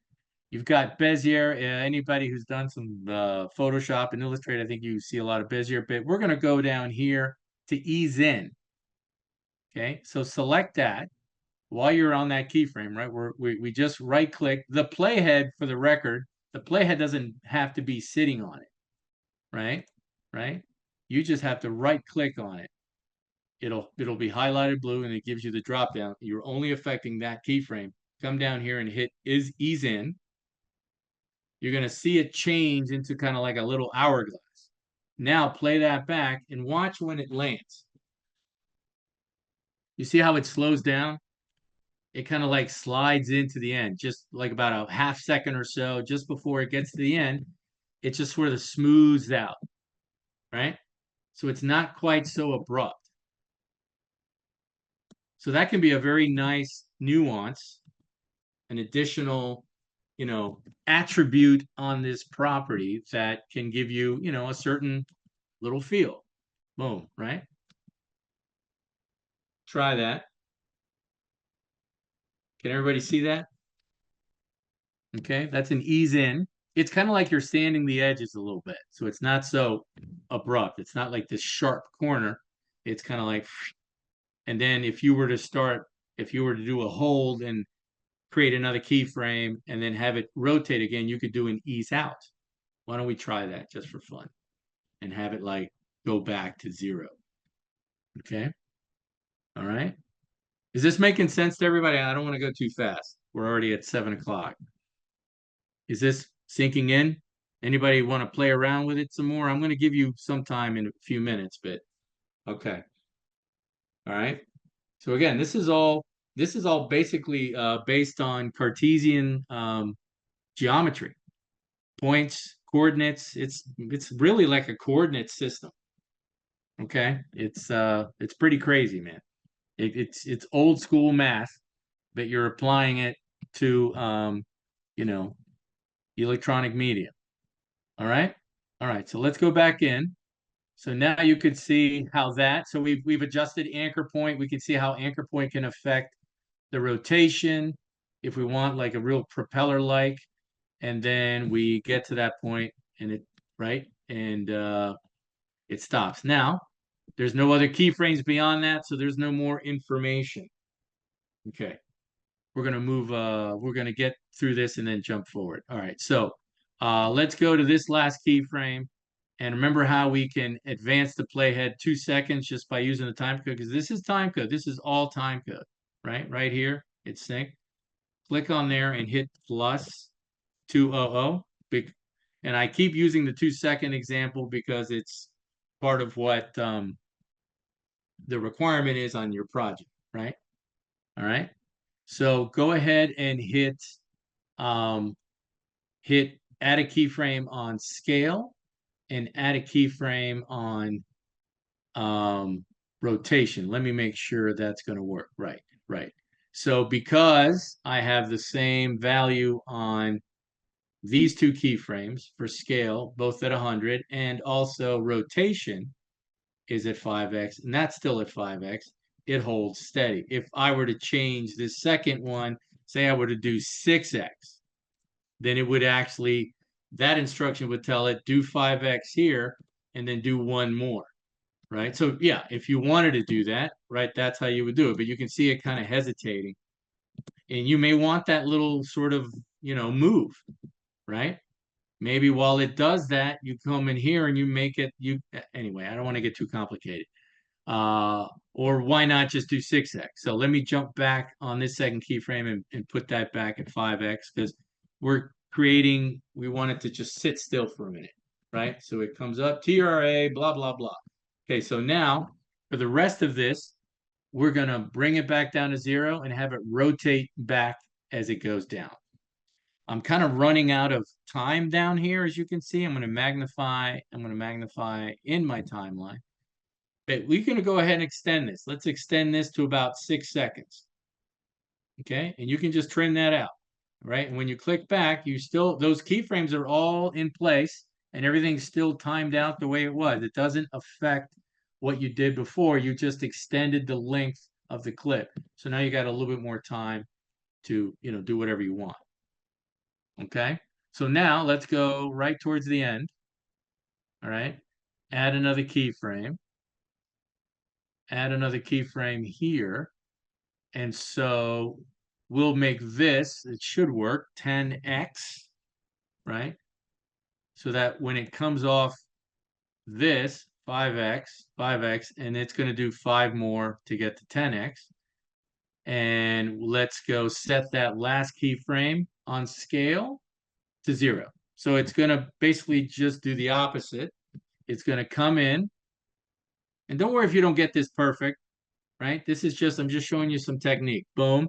You've got Bezier. Anybody who's done some Photoshop and Illustrator, I think you see a lot of Bezier, but we're going to go down here to ease in. Okay, so select that while you're on that keyframe, right? We just right click the playhead for the record. The playhead doesn't have to be sitting on it, right? Right? You just have to right click on it. It'll be highlighted blue and it gives you the drop down. You're only affecting that keyframe. Come down here and hit ease in. You're going to see it change into kind of like a little hourglass. Now play that back and watch when it lands. You see how it slows down? It kind of like slides into the end, just like about a half second or so, just before it gets to the end. It just sort of smooths out, right? So it's not quite so abrupt. So that can be a very nice nuance, an additional, attribute on this property that can give you, a certain little feel. Boom, right? Try that. Can everybody see that? Okay, that's an ease in. It's kind of like you're sanding the edges a little bit. So it's not so abrupt. It's not like this sharp corner. It's kind of like, and then if you were to do a hold and create another keyframe and then have it rotate again, you could do an ease out. Why don't we try that just for fun and have it like go back to 0? Okay. All right. Is this making sense to everybody? I don't want to go too fast. We're already at 7 o'clock. Is this sinking in? Anybody want to play around with it some more? I'm going to give you some time in a few minutes, but okay. All right. So again, this is all basically based on Cartesian geometry, points, coordinates. It's really like a coordinate system. Okay, it's pretty crazy, man. It's old school math, but you're applying it to you know electronic media. All right, all right. So let's go back in. So now you could see how that. So we've adjusted anchor point. We can see how anchor point can affect the rotation if we want like a real propeller like, and then we get to that point and it right and it stops. Now there's no other keyframes beyond that, so there's no more information. Okay. We're gonna get through this and then jump forward. All right, so let's go to this last keyframe. And remember how we can advance the playhead 2 seconds just by using the time code, because this is time code. This is all time code, right? Right here, it's sync. Click on there and hit plus 200. And I keep using the 2-second example because it's part of what the requirement is on your project, right? All right. So go ahead and um, hit add a keyframe on scale and add a keyframe on rotation. Let me make sure that's going to work. Right, right. So because I have the same value on these two keyframes for scale, both at 100, and also rotation is at 5x, and that's still at 5x, it holds steady. If I were to change this second one, say I were to do 6x, then it would actually, that instruction would tell it do 5x here and then do one more, right? So yeah, if you wanted to do that, right, that's how you would do it. But you can see it kind of hesitating. And you may want that little sort of, move, right? Maybe while it does that, you come in here and you make it, anyway, I don't want to get too complicated. Or why not just do 6x? So let me jump back on this second keyframe and put that back at 5x because we want it to just sit still for a minute, right? So it comes up, TRA, blah, blah, blah. Okay, so now for the rest of this, we're going to bring it back down to 0 and have it rotate back as it goes down. I'm kind of running out of time down here, as you can see. I'm going to magnify in my timeline. But we're going to go ahead and extend this. Let's extend this to about 6 seconds. Okay, and you can just trim that out, right? And when you click back, those keyframes are all in place and everything's still timed out the way it was. It doesn't affect what you did before. You just extended the length of the clip. So now you got a little bit more time to, do whatever you want. Okay, so now let's go right towards the end. All right, add another keyframe. Add another keyframe here. And so we'll make this, it should work, 10x, right? So that when it comes off this, 5x, and it's going to do 5 more to get to 10x. And let's go set that last keyframe on scale to 0. So it's going to basically just do the opposite. It's going to come in. And don't worry if you don't get this perfect, right? I'm just showing you some technique. Boom.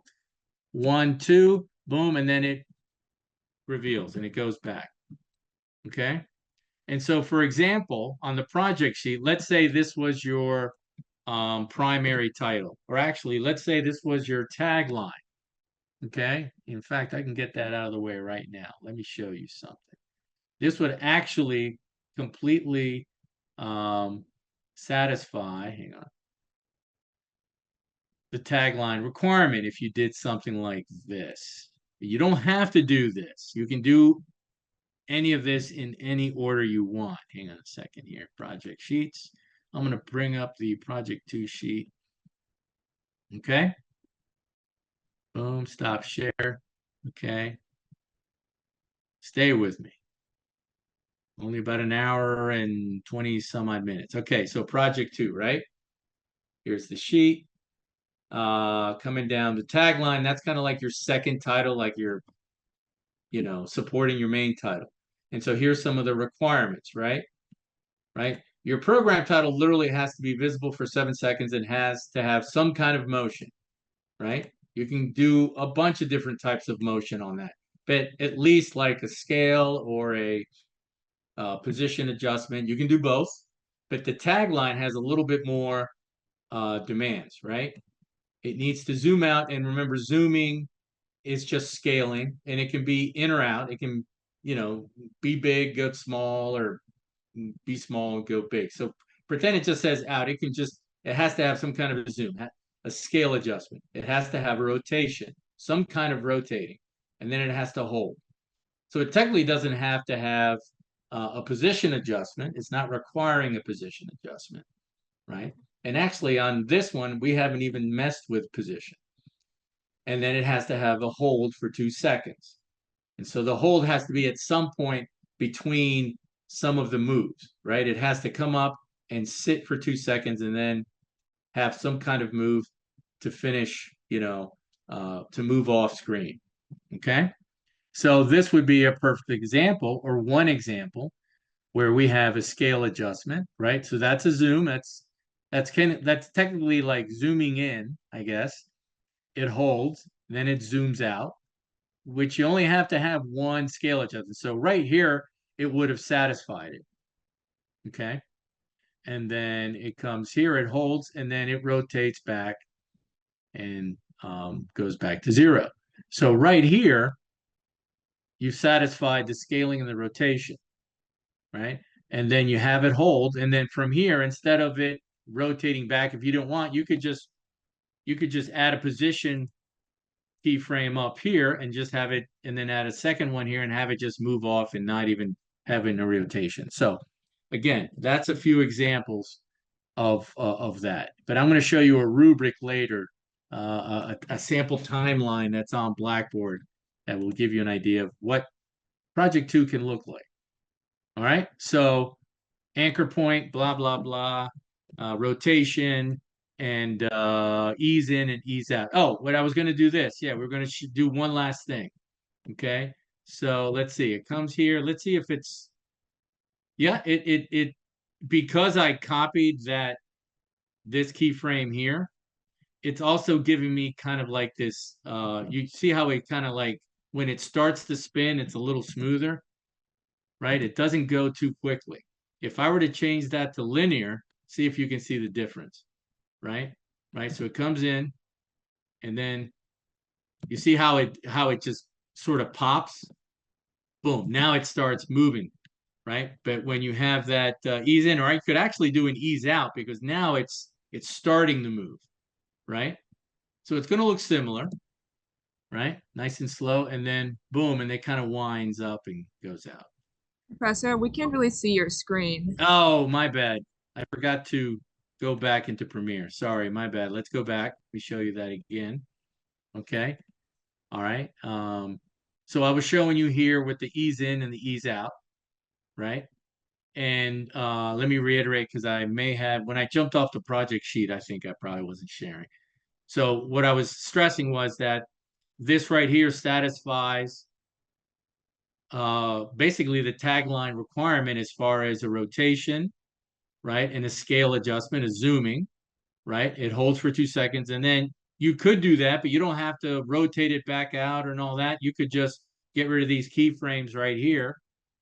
1, 2, boom, and then it reveals and it goes back. Okay. And so, for example, on the project sheet, let's say this was your primary title, or actually, let's say this was your tagline. Okay. In fact, I can get that out of the way right now. Let me show you something. This would actually completely satisfy, hang on, the tagline requirement if you did something like this. You don't have to do this. You can do any of this in any order you want. Hang on a second here. Project sheets. I'm going to bring up the project 2 sheet. Okay. Boom. Stop share. Okay. Stay with me. Only about an hour and 20 some odd minutes. Okay. So project 2, right? Here's the sheet. Coming down the tagline. That's kind of like your second title, like your, supporting your main title. And so here's some of the requirements, right? Right? Your program title literally has to be visible for 7 seconds and has to have some kind of motion, right? You can do a bunch of different types of motion on that, but at least like a scale or a position adjustment, you can do both. But the tagline has a little bit more demands, right? It needs to zoom out, and remember, zooming is just scaling, and it can be in or out. It can, be big, go small, or be small and go big. So pretend it just says out. It has to have some kind of a zoom, a scale adjustment. It has to have a rotation, some kind of rotating, and then it has to hold. So it technically doesn't have to have a position adjustment. It's not requiring a position adjustment, right? And actually on this one, we haven't even messed with position. And then it has to have a hold for 2 seconds. And so the hold has to be at some point between some of the moves, right? It has to come up and sit for 2 seconds and then have some kind of move to finish, to move off screen. Okay. So this would be a perfect example or one example where we have a scale adjustment, right? So that's a zoom. That's technically like zooming in, I guess. It holds. then it zooms out, which you only have to have one scale adjustment. So right here, it would have satisfied it. Okay. And then it comes here, it holds, and then it rotates back and goes back to 0. So right here, you satisfied the scaling and the rotation, right? And then you have it hold, and then from here, instead of it rotating back, if you don't want, you could just add a position keyframe up here and just have it, and then add a second one here and have it just move off and not even having a rotation. So again, that's a few examples of that. But I'm going to show you a rubric later, a sample timeline that's on Blackboard that will give you an idea of what Project 2 can look like. All right, so anchor point, blah, blah, blah, rotation, and ease in and ease out. Oh, what I was going to do this. Yeah, we're going to do one last thing. Okay, so let's see. It comes here. Let's see if it's, yeah, it because I copied this keyframe here, it's also giving me kind of like this, you see how it kind of like, when it starts to spin, it's a little smoother, right? It doesn't go too quickly. If I were to change that to linear, see if you can see the difference, right? Right, so it comes in, and then you see how it just sort of pops, boom, now it starts moving, right? But when you have that ease in, or I could actually do an ease out, because now it's starting to move, right? So it's going to look similar, right? Nice and slow, and then boom, and it kind of winds up and goes out. Professor, we can't really see your screen. Oh, my bad. I forgot to go back into Premiere. Sorry, my bad. Let's go back. Let me show you that again. Okay. All right. So I was showing you here with the ease in and the ease out, right? And let me reiterate, because I may have, when I jumped off the project sheet, I think I probably wasn't sharing. So what I was stressing was that this right here satisfies basically the tagline requirement as far as a rotation, right? And a scale adjustment, a zooming, right? It holds for 2 seconds. And then you could do that, but you don't have to rotate it back out and all that. You could just get rid of these keyframes right here,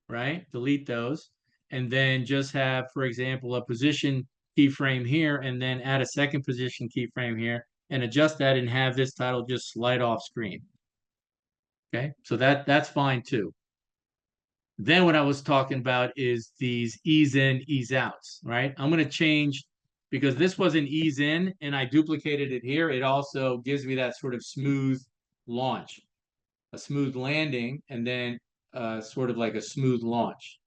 right? Delete those. And then just have, for example, a position keyframe here, and then add a second position keyframe here, and adjust that and have this title just slide off screen. Okay, so that's fine too. Then what I was talking about is these ease in, ease outs, right? I'm going to change, because this was an ease in and I duplicated it here. It also gives me that sort of smooth launch, a smooth landing, and then sort of like a smooth launch.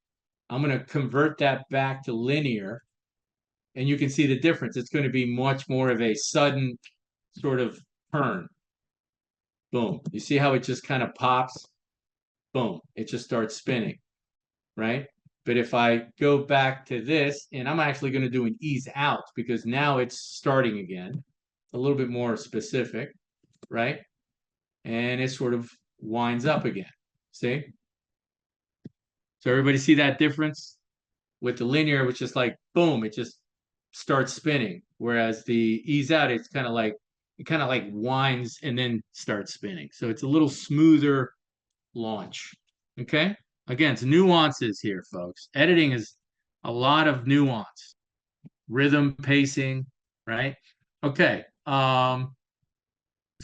I'm going to convert that back to linear, and you can see the difference. It's going to be much more of a sudden sort of turn. Boom. You see how it just kind of pops? Boom. It just starts spinning, right? But if I go back to this, and I'm actually going to do an ease out, because now it's starting again, a little bit more specific, right? And it sort of winds up again. See? So everybody see that difference? With the linear, which is like boom, it just starts spinning. Whereas the ease out, it's kind of like, it kind of like winds and then starts spinning. So it's a little smoother launch. Okay. Again, it's nuances here, folks. Editing is a lot of nuance, rhythm, pacing, right? Okay. So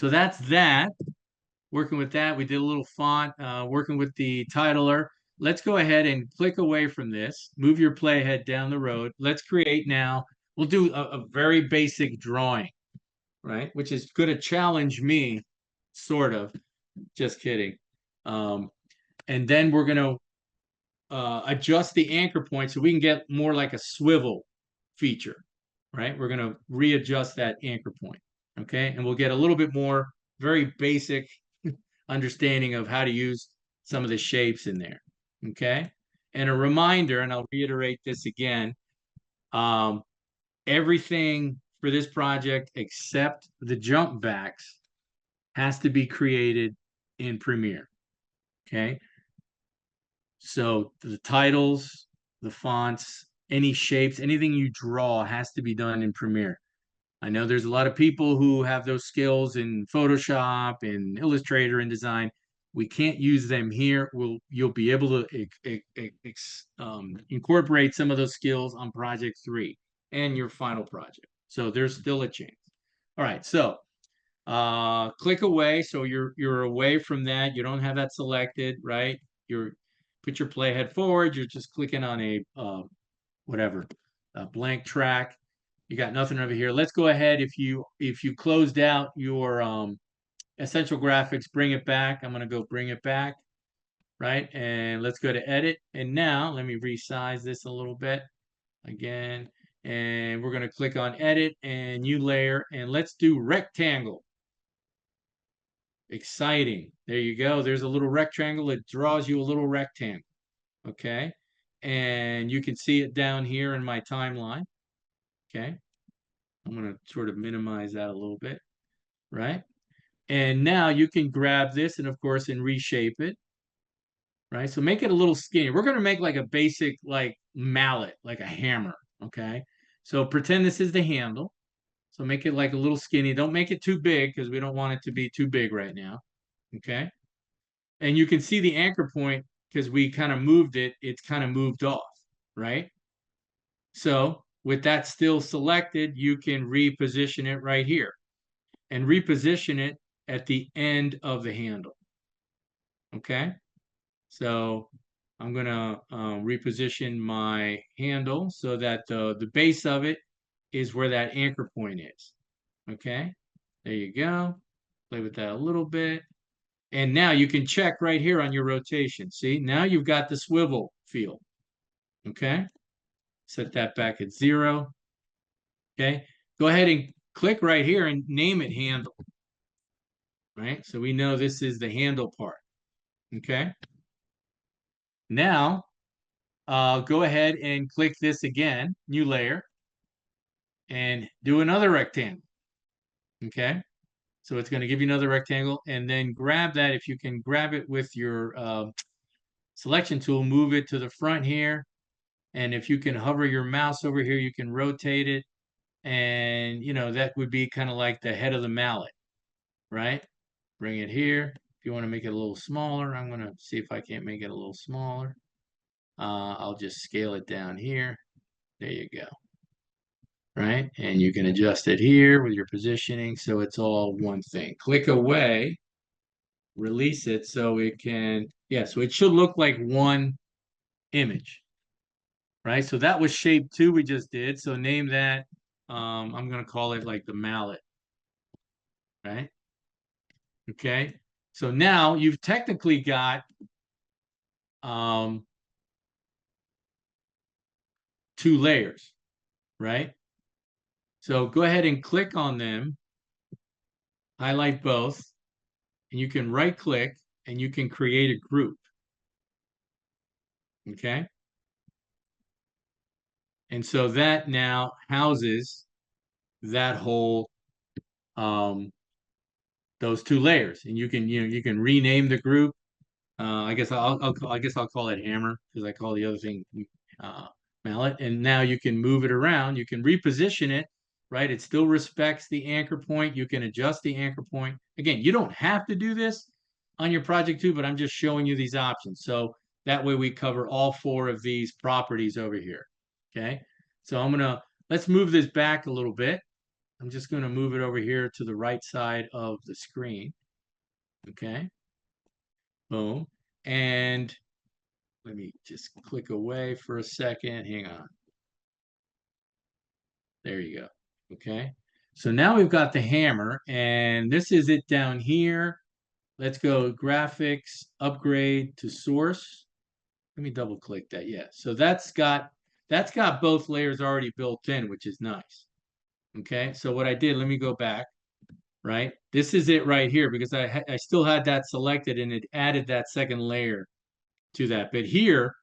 that's that. Working with that, we did a little font, working with the titler. Let's go ahead and click away from this. Move your playhead down the road. Let's create now. We'll do a very basic drawing, right? Which is going to challenge me, sort of. Just kidding. And then we're going to adjust the anchor point so we can get more like a swivel feature, right? We're going to readjust that anchor point, okay? And we'll get a little bit more very basic understanding of how to use some of the shapes in there, okay? And a reminder, and I'll reiterate this again, everything for this project except the Jumpbacks has to be created in Premiere, okay? So the titles, the fonts, any shapes, anything you draw has to be done in Premiere. I know there's a lot of people who have those skills in Photoshop and Illustrator and design. We can't use them here. You'll be able to incorporate some of those skills on project 3 and your final project. So there's still a chance. All right, so click away. So you're away from that. You don't have that selected, right? You're put your playhead forward. You're just clicking on a whatever, a blank track. You got nothing over here. Let's go ahead. If you closed out your essential graphics, bring it back. I'm gonna go bring it back, right? And let's go to edit. And now let me resize this a little bit again. And we're gonna click on edit and new layer, and let's do rectangle. Exciting. There you go. There's a little rectangle. It draws you a little rectangle. Okay. And you can see it down here in my timeline. Okay. I'm going to sort of minimize that a little bit, right? And now you can grab this and of course and reshape it, right? So make it a little skinny. We're going to make like a basic like mallet, like a hammer, okay? So pretend this is the handle. So make it like a little skinny. Don't make it too big because we don't want it to be too big right now, okay? And you can see the anchor point because we kind of moved it. It's kind of moved off, right? So with that still selected, you can reposition it right here and reposition it at the end of the handle. Okay, so I'm gonna reposition my handle so that the base of it is where that anchor point is. Okay, there you go. Play with that a little bit. And now you can check right here on your rotation. See, now you've got the swivel feel. Okay, set that back at 0. Okay, go ahead and click right here and name it handle. Right, so we know this is the handle part. Okay, now go ahead and click this again, new layer, and do another rectangle. Okay, so it's going to give you another rectangle, and then grab that. If you can grab it with your selection tool, move it to the front here, and if you can hover your mouse over here, you can rotate it, and you know that would be kind of like the head of the mallet, right? Bring it here. If you want to make it a little smaller, I'm going to see if I can't make it a little smaller. I'll just scale it down here. There you go. Right? And you can adjust it here with your positioning so it's all one thing. Click away, release it so it can, yeah, so it should look like one image. Right? So that was shape 2 we just did. So name that, I'm going to call it like the mallet. Right? Okay. So now you've technically got 2 layers, right? So go ahead and click on them, highlight both, and you can right click and you can create a group. Okay. And so that now houses that whole those 2 layers, and you can you can rename the group. I guess I'll call it hammer because I call the other thing mallet. And now you can move it around. You can reposition it, right? It still respects the anchor point. You can adjust the anchor point. Again, you don't have to do this on your project 2, but I'm just showing you these options. So that way we cover all 4 of these properties over here. Okay. So let's move this back a little bit. I'm just going to move it over here to the right side of the screen. Okay. Boom. And let me just click away for a second. Hang on. There you go. Okay. So now we've got the hammer, and this is it down here. Let's go graphics, upgrade to source. Let me double click that. Yeah. So that's got both layers already built in, which is nice. Okay. So what I did, let me go back. Right. This is it right here because I still had that selected and it added that second layer to that. But here,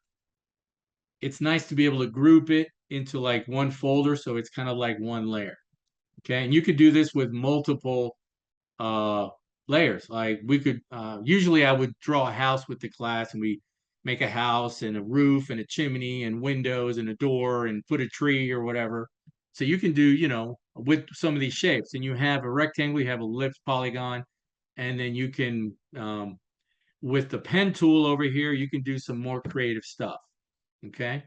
it's nice to be able to group it into like one folder, so it's kind of like one layer. Okay, and you could do this with multiple layers. Like we could usually I would draw a house with the class, and we make a house and a roof and a chimney and windows and a door and put a tree or whatever. So you can do, you know, with some of these shapes. And you have a rectangle, you have a ellipse polygon, and then you can, with the pen tool over here, you can do some more creative stuff. Okay.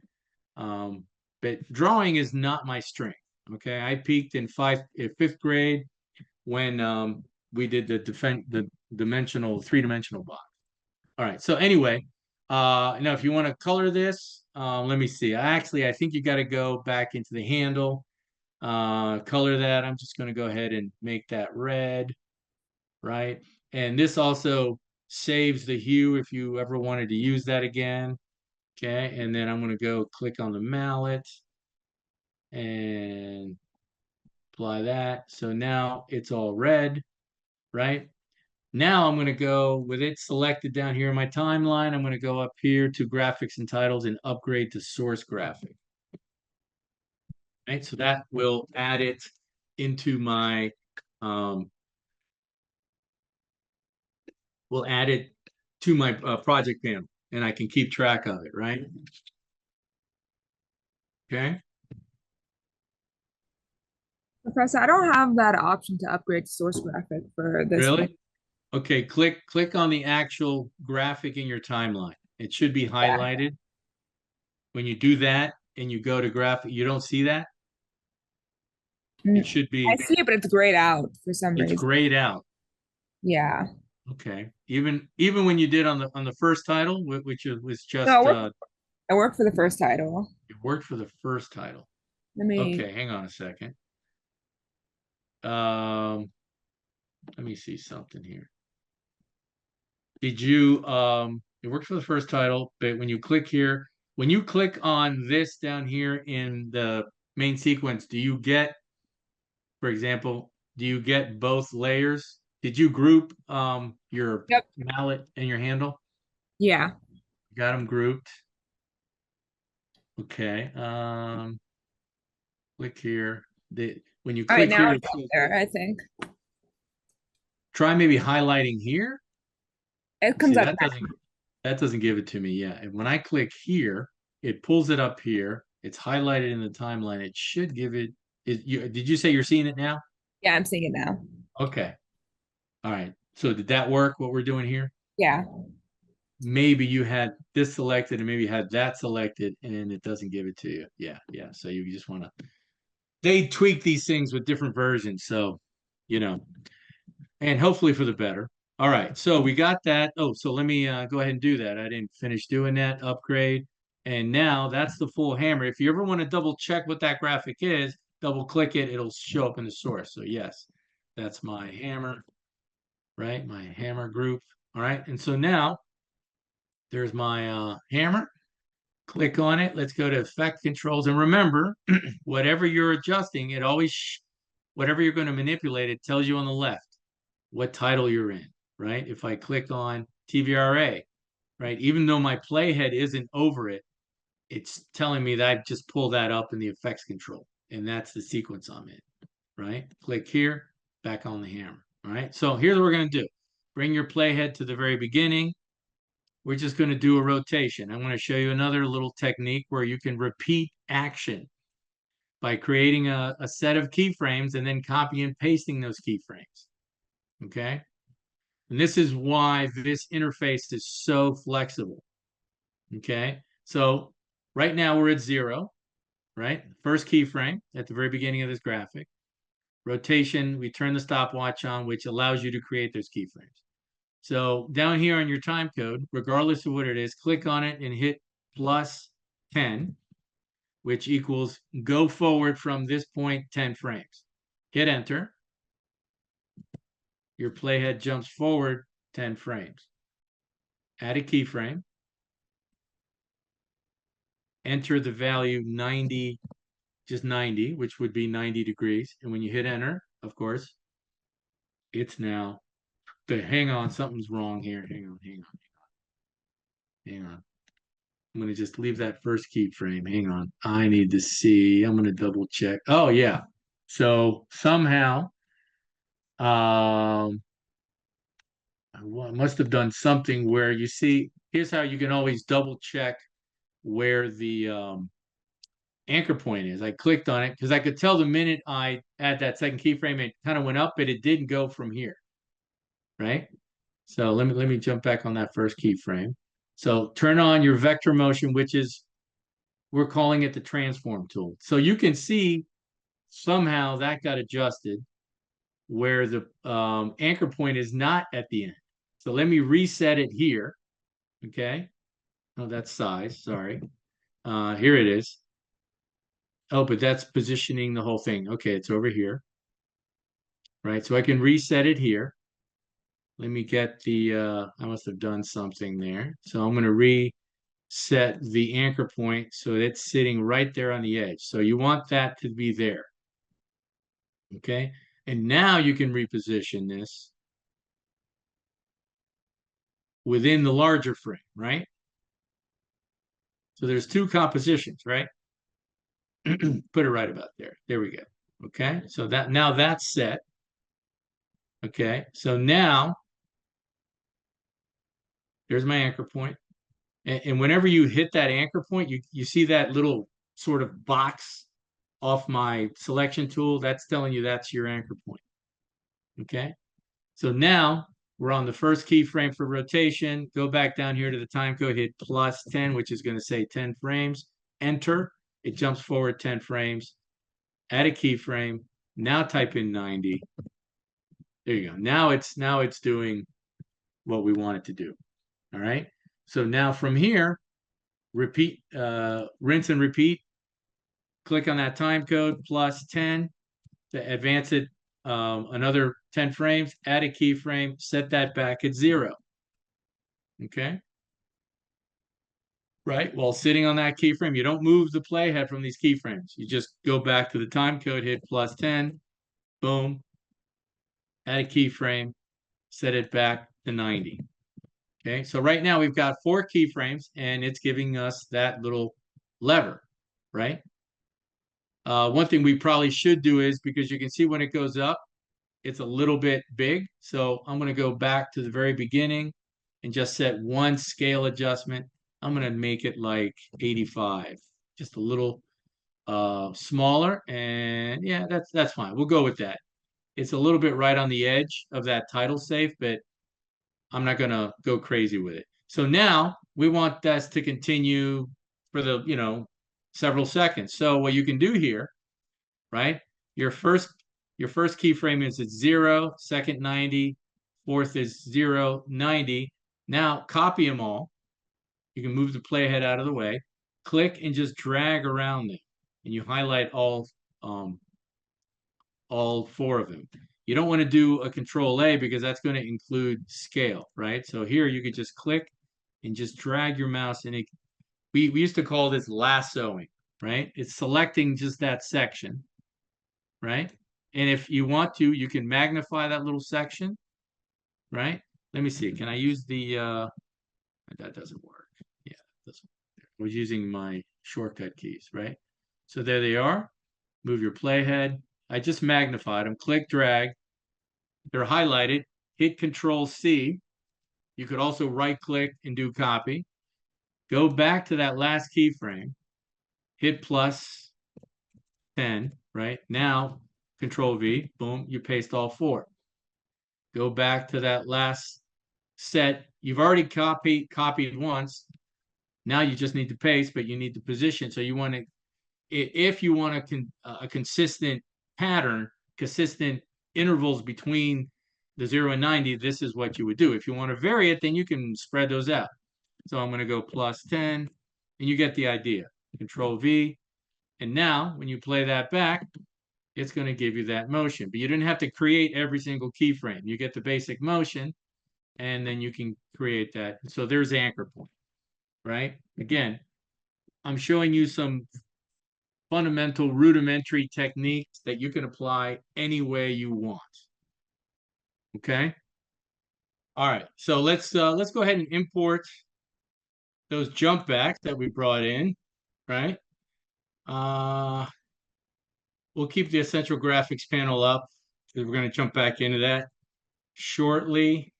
But drawing is not my strength. Okay. I peaked in fifth grade when we did the dimensional, three-dimensional box. All right. So anyway, now if you want to color this, let me see. I think you got to go back into the handle, color that. I'm just going to go ahead and make that red, right? And this also saves the hue if you ever wanted to use that again. Okay. And then I'm going to go click on the mallet and apply that. So now it's all red, right? Now I'm going to go with it selected down here in my timeline. I'm going to go up here to graphics and titles and upgrade to source graphic. Right, so that will add it into my, we'll add it to my project panel, and I can keep track of it, right? Okay. Professor, I don't have that option to upgrade to source graphic for this one. Really? Okay, click on the actual graphic in your timeline. It should be highlighted. When you do that and you go to graphic, you don't see that? It should be, I see it, but it's grayed out for some it's reason. grayed out. Yeah. Okay. Even when you did on the first title, which was just No, I worked for the first title. it worked for the first title. Let me. Okay, hang on a second. Let me see something here. Did you it worked for the first title, but when you click here, when you click on this down here in the main sequence, do you get, for example, do you get both layers? Did you group your Yep. mallet and your handle? Yeah. Got them grouped. Okay. Click here. When you All right, click now here, it's up there, I think. try maybe highlighting here. It comes See, up. that doesn't give it to me yet. And when I click here, it pulls it up here. It's highlighted in the timeline. It should give it. Did you say you're seeing it now? Yeah, I'm seeing it now. Okay. All right. So did that work? What we're doing here? Yeah. Maybe you had this selected and maybe you had that selected, and it doesn't give it to you. Yeah, yeah. So you just want to. They tweak these things with different versions, so you know, and hopefully for the better. All right, so we got that. Oh, so let me go ahead and do that. I didn't finish doing that upgrade. And now that's the full hammer. If you ever want to double check what that graphic is, double click it, it'll show up in the source. So yes, that's my hammer, right? My hammer group. All right, and so now there's my hammer. Click on it. Let's go to effect controls. And remember, whatever you're adjusting, whatever you're going to manipulate, it tells you on the left what title you're in, right? If I click on TVRA, right, even though my playhead isn't over it, it's telling me that I just pull that up in the effects control, and that's the sequence I'm in, right? Click here, back on the hammer, all right? So here's what we're going to do. Bring your playhead to the very beginning. We're just going to do a rotation. I'm going to show you another little technique where you can repeat action by creating a set of keyframes and then copy and pasting those keyframes. Okay. And this is why this interface is so flexible. Okay. So right now we're at 0, right? First keyframe at the very beginning of this graphic. Rotation, we turn the stopwatch on, which allows you to create those keyframes. So down here on your time code, regardless of what it is, click on it and hit +10, which equals go forward from this point 10 frames. Hit enter. Your playhead jumps forward 10 frames. Add a keyframe. Enter the value 90, just 90, which would be 90 degrees. And when you hit enter, of course, it's now, hang on, something's wrong here. Hang on. I'm going to just leave that first keyframe. Hang on. I need to see. I'm going to double check. Oh, yeah. So somehow, I must have done something where you see, here's how you can always double check where the anchor point is. I clicked on it because I could tell the minute I add that second keyframe, it kind of went up, but it didn't go from here, right? So let me jump back on that first keyframe. So turn on your vector motion, which is, we're calling it the transform tool. So you can see somehow that got adjusted where the anchor point is not at the end. So let me reset it here. Okay. Oh, that's size. Sorry. Here it is. Oh, but that's positioning the whole thing. Okay, it's over here. Right. So I can reset it here. Let me get the, I must have done something there. So I'm going to reset the anchor point so it's sitting right there on the edge. So you want that to be there. Okay. And now you can reposition this within the larger frame, right? So there's two compositions, right? Put it right about there. There we go. Okay. So that now that's set. Okay. So now there's my anchor point. And whenever you hit that anchor point, you see that little sort of box off my selection tool. That's telling you that's your anchor point. Okay. So now we're on the first keyframe for rotation. Go back down here to the time code, hit +10, which is going to say 10 frames. Enter. It jumps forward 10 frames. Add a keyframe. Now type in 90. There you go. Now it's doing what we want it to do. All right. So now from here, repeat, rinse and repeat. Click on that time code +10 to advance it another 10 frames, add a keyframe, set that back at 0. Okay. Right. While sitting on that keyframe, you don't move the playhead from these keyframes. You just go back to the time code, hit +10, boom, add a keyframe, set it back to 90. Okay. So right now we've got 4 keyframes and it's giving us that little lever, right? One thing we probably should do is, because you can see when it goes up, it's a little bit big. So I'm going to go back to the very beginning and just set one scale adjustment. I'm going to make it like 85, just a little smaller. And yeah, that's fine. We'll go with that. It's a little bit right on the edge of that title safe, but I'm not going to go crazy with it. So now we want this to continue for the, several seconds. So what you can do here, right? Your first keyframe is at 0, second 90, fourth is 0, 90. Now copy them all. You can move the playhead out of the way. Click and just drag around them, and you highlight all 4 of them. You don't want to do a Control A because that's going to include scale, right? So here you could just click and just drag your mouse, and we used to call this lassoing, right? It's selecting just that section, right? And if you want to, you can magnify that little section, right? Let me see. Can I use the that doesn't work. Yeah, doesn't work. I was using my shortcut keys, right? So there they are. Move your playhead. I just magnified them. Click, drag. They're highlighted. Hit Control C. You could also right click and do copy. Go back to that last keyframe. Hit +10, right? Now Control V, boom, you paste all 4. Go back to that last set. You've already copied once. Now you just need to paste, but you need to position. So you want to, if you want a consistent pattern, consistent intervals between the 0 and 90, this is what you would do. If you want to vary it, then you can spread those out. So I'm going to go +10, and you get the idea. Control V. And now when you play that back, it's going to give you that motion. But you didn't have to create every single keyframe. You get the basic motion, and then you can create that. So there's the anchor point, right? Again, I'm showing you some fundamental rudimentary techniques that you can apply any way you want. Okay? All right. So let's go ahead and import those Jumpbacks that we brought in, right? We'll keep the essential graphics panel up because we're going to jump back into that shortly.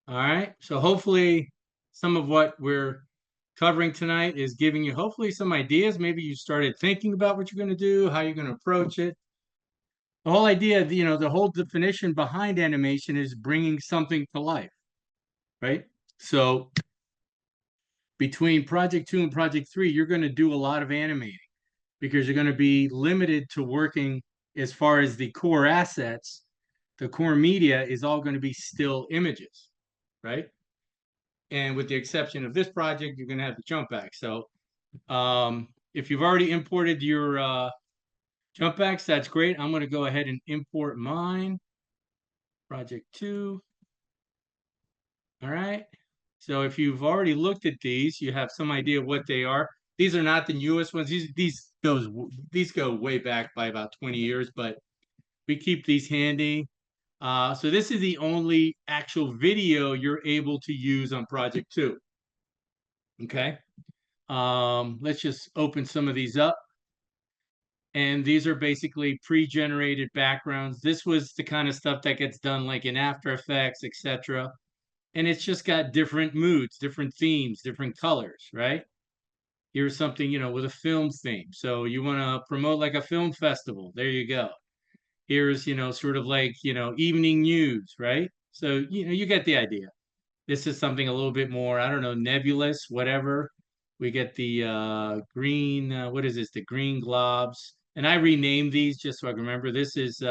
All right. So hopefully some of what we're covering tonight is giving you hopefully some ideas. Maybe you started thinking about what you're going to do, how you're going to approach it. The whole idea, the whole definition behind animation is bringing something to life, right? So between project 2 and project 3, you're going to do a lot of animating because you're going to be limited to working as far as the core assets. The core media is all going to be still images, right? And with the exception of this project, you're going to have the Jumpbacks. So if you've already imported your Jumpbacks, that's great. I'm going to go ahead and import mine. Project 2. All right. So if you've already looked at these, you have some idea of what they are. These are not the newest ones. These go way back by about 20 years, but we keep these handy. So this is the only actual video you're able to use on Project 2. Okay. Let's just open some of these up. And these are basically pre-generated backgrounds. This was the kind of stuff that gets done like in After Effects, etc. And it's just got different moods, different themes, different colors, right? Here's something, with a film theme. So you want to promote like a film festival. There you go. Here's, sort of like, evening news, right? So, you get the idea. This is something a little bit more, I don't know, nebulous, whatever. We get the green, what is this? The green globs. And I renamed these just so I can remember. This is,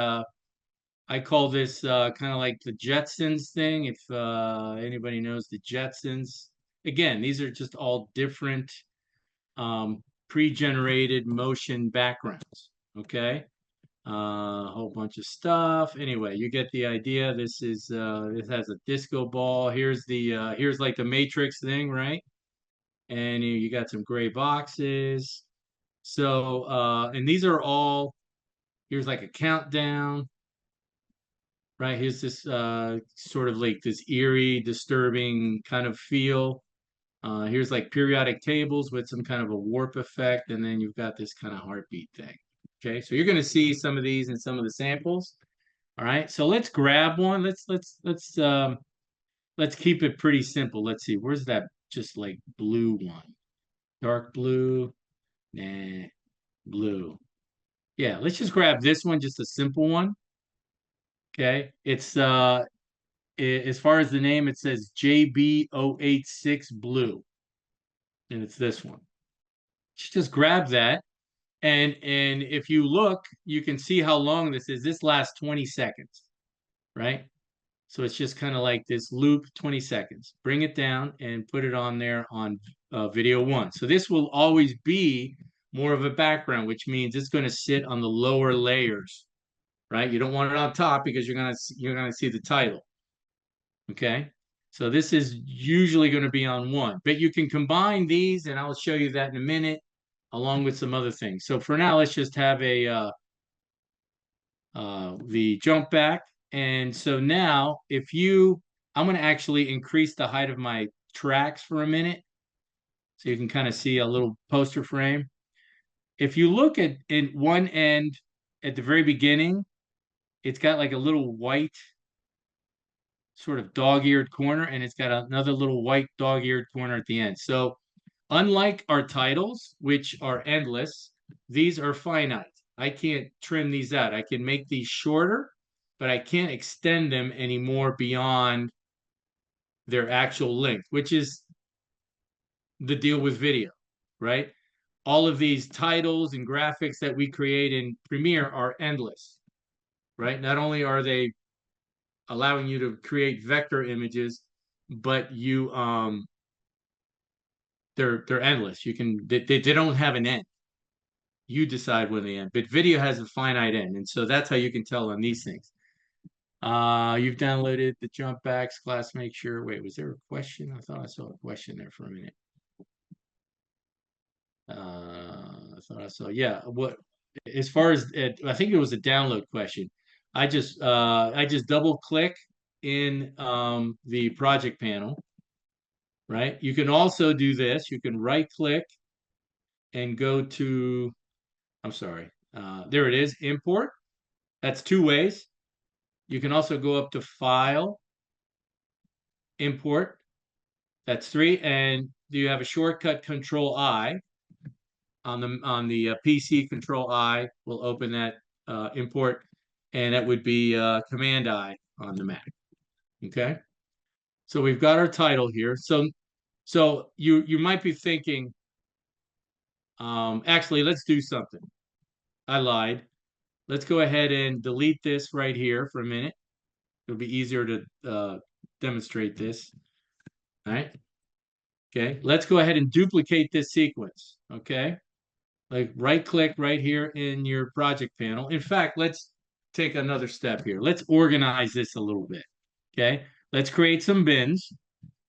I call this kind of like the Jetsons thing, if anybody knows the Jetsons. Again, these are just all different pre-generated motion backgrounds, okay? A whole bunch of stuff. Anyway, you get the idea. This has a disco ball. Here's here's like the Matrix thing, right? And you got some gray boxes. So and these are all, here's like a countdown, right? Here's this sort of like this eerie, disturbing kind of feel. Here's like periodic tables with some kind of a warp effect, and then you've got this kind of heartbeat thing. Okay, so you're going to see some of these in some of the samples. All right, so let's grab one. Let's keep it pretty simple. Let's see, where's that just like blue one? Dark blue, nah, blue. Yeah, let's just grab this one, just a simple one. Okay, it's as far as the name, it says JB086 blue, and it's this one. Just grab that, and if you look, you can see how long this is. This lasts 20 seconds, right? So it's just kind of like this loop, 20 seconds. Bring it down and put it on there on video 1. So this will always be more of a background, which means it's going to sit on the lower layers, right? You don't want it on top because you're gonna see the title. Okay, so this is usually going to be on 1, but you can combine these, and I'll show you that in a minute, along with some other things. So for now, let's just have the jump back. And so now, I'm going to actually increase the height of my tracks for a minute, so you can kind of see a little poster frame. If you look at in one end at the very beginning, it's got like a little white sort of dog-eared corner, and it's got another little white dog-eared corner at the end. So unlike our titles, which are endless, these are finite. I can't trim these out. I can make these shorter, but I can't extend them anymore beyond their actual length, which is the deal with video, right? All of these titles and graphics that we create in Premiere are endless, right? Not only are they allowing you to create vector images, but they're endless. They don't have an end. You decide when they end, but video has a finite end, and so that's how you can tell on these things. You've downloaded the Jumpbacks class. Make sure. Wait, was there a question? I thought I saw a question there for a minute. I thought I saw. Yeah. What? As far as I think it was a download question. I just double click in the project panel. Right. You can also do this. You can right click and go to. I'm sorry. There it is. Import. That's 2 ways. You can also go up to File, Import. That's 3. And you have a shortcut Control I on the PC. Control I will open that import, and that would be Command I on the Mac. Okay, so we've got our title here. So you might be thinking, actually, let's do something. I lied. Let's go ahead and delete this right here for a minute. It'll be easier to demonstrate this. All right. Okay. Let's go ahead and duplicate this sequence. Okay. Like right click right here in your project panel. In fact, let's take another step here. Let's organize this a little bit. Okay. Let's create some bins,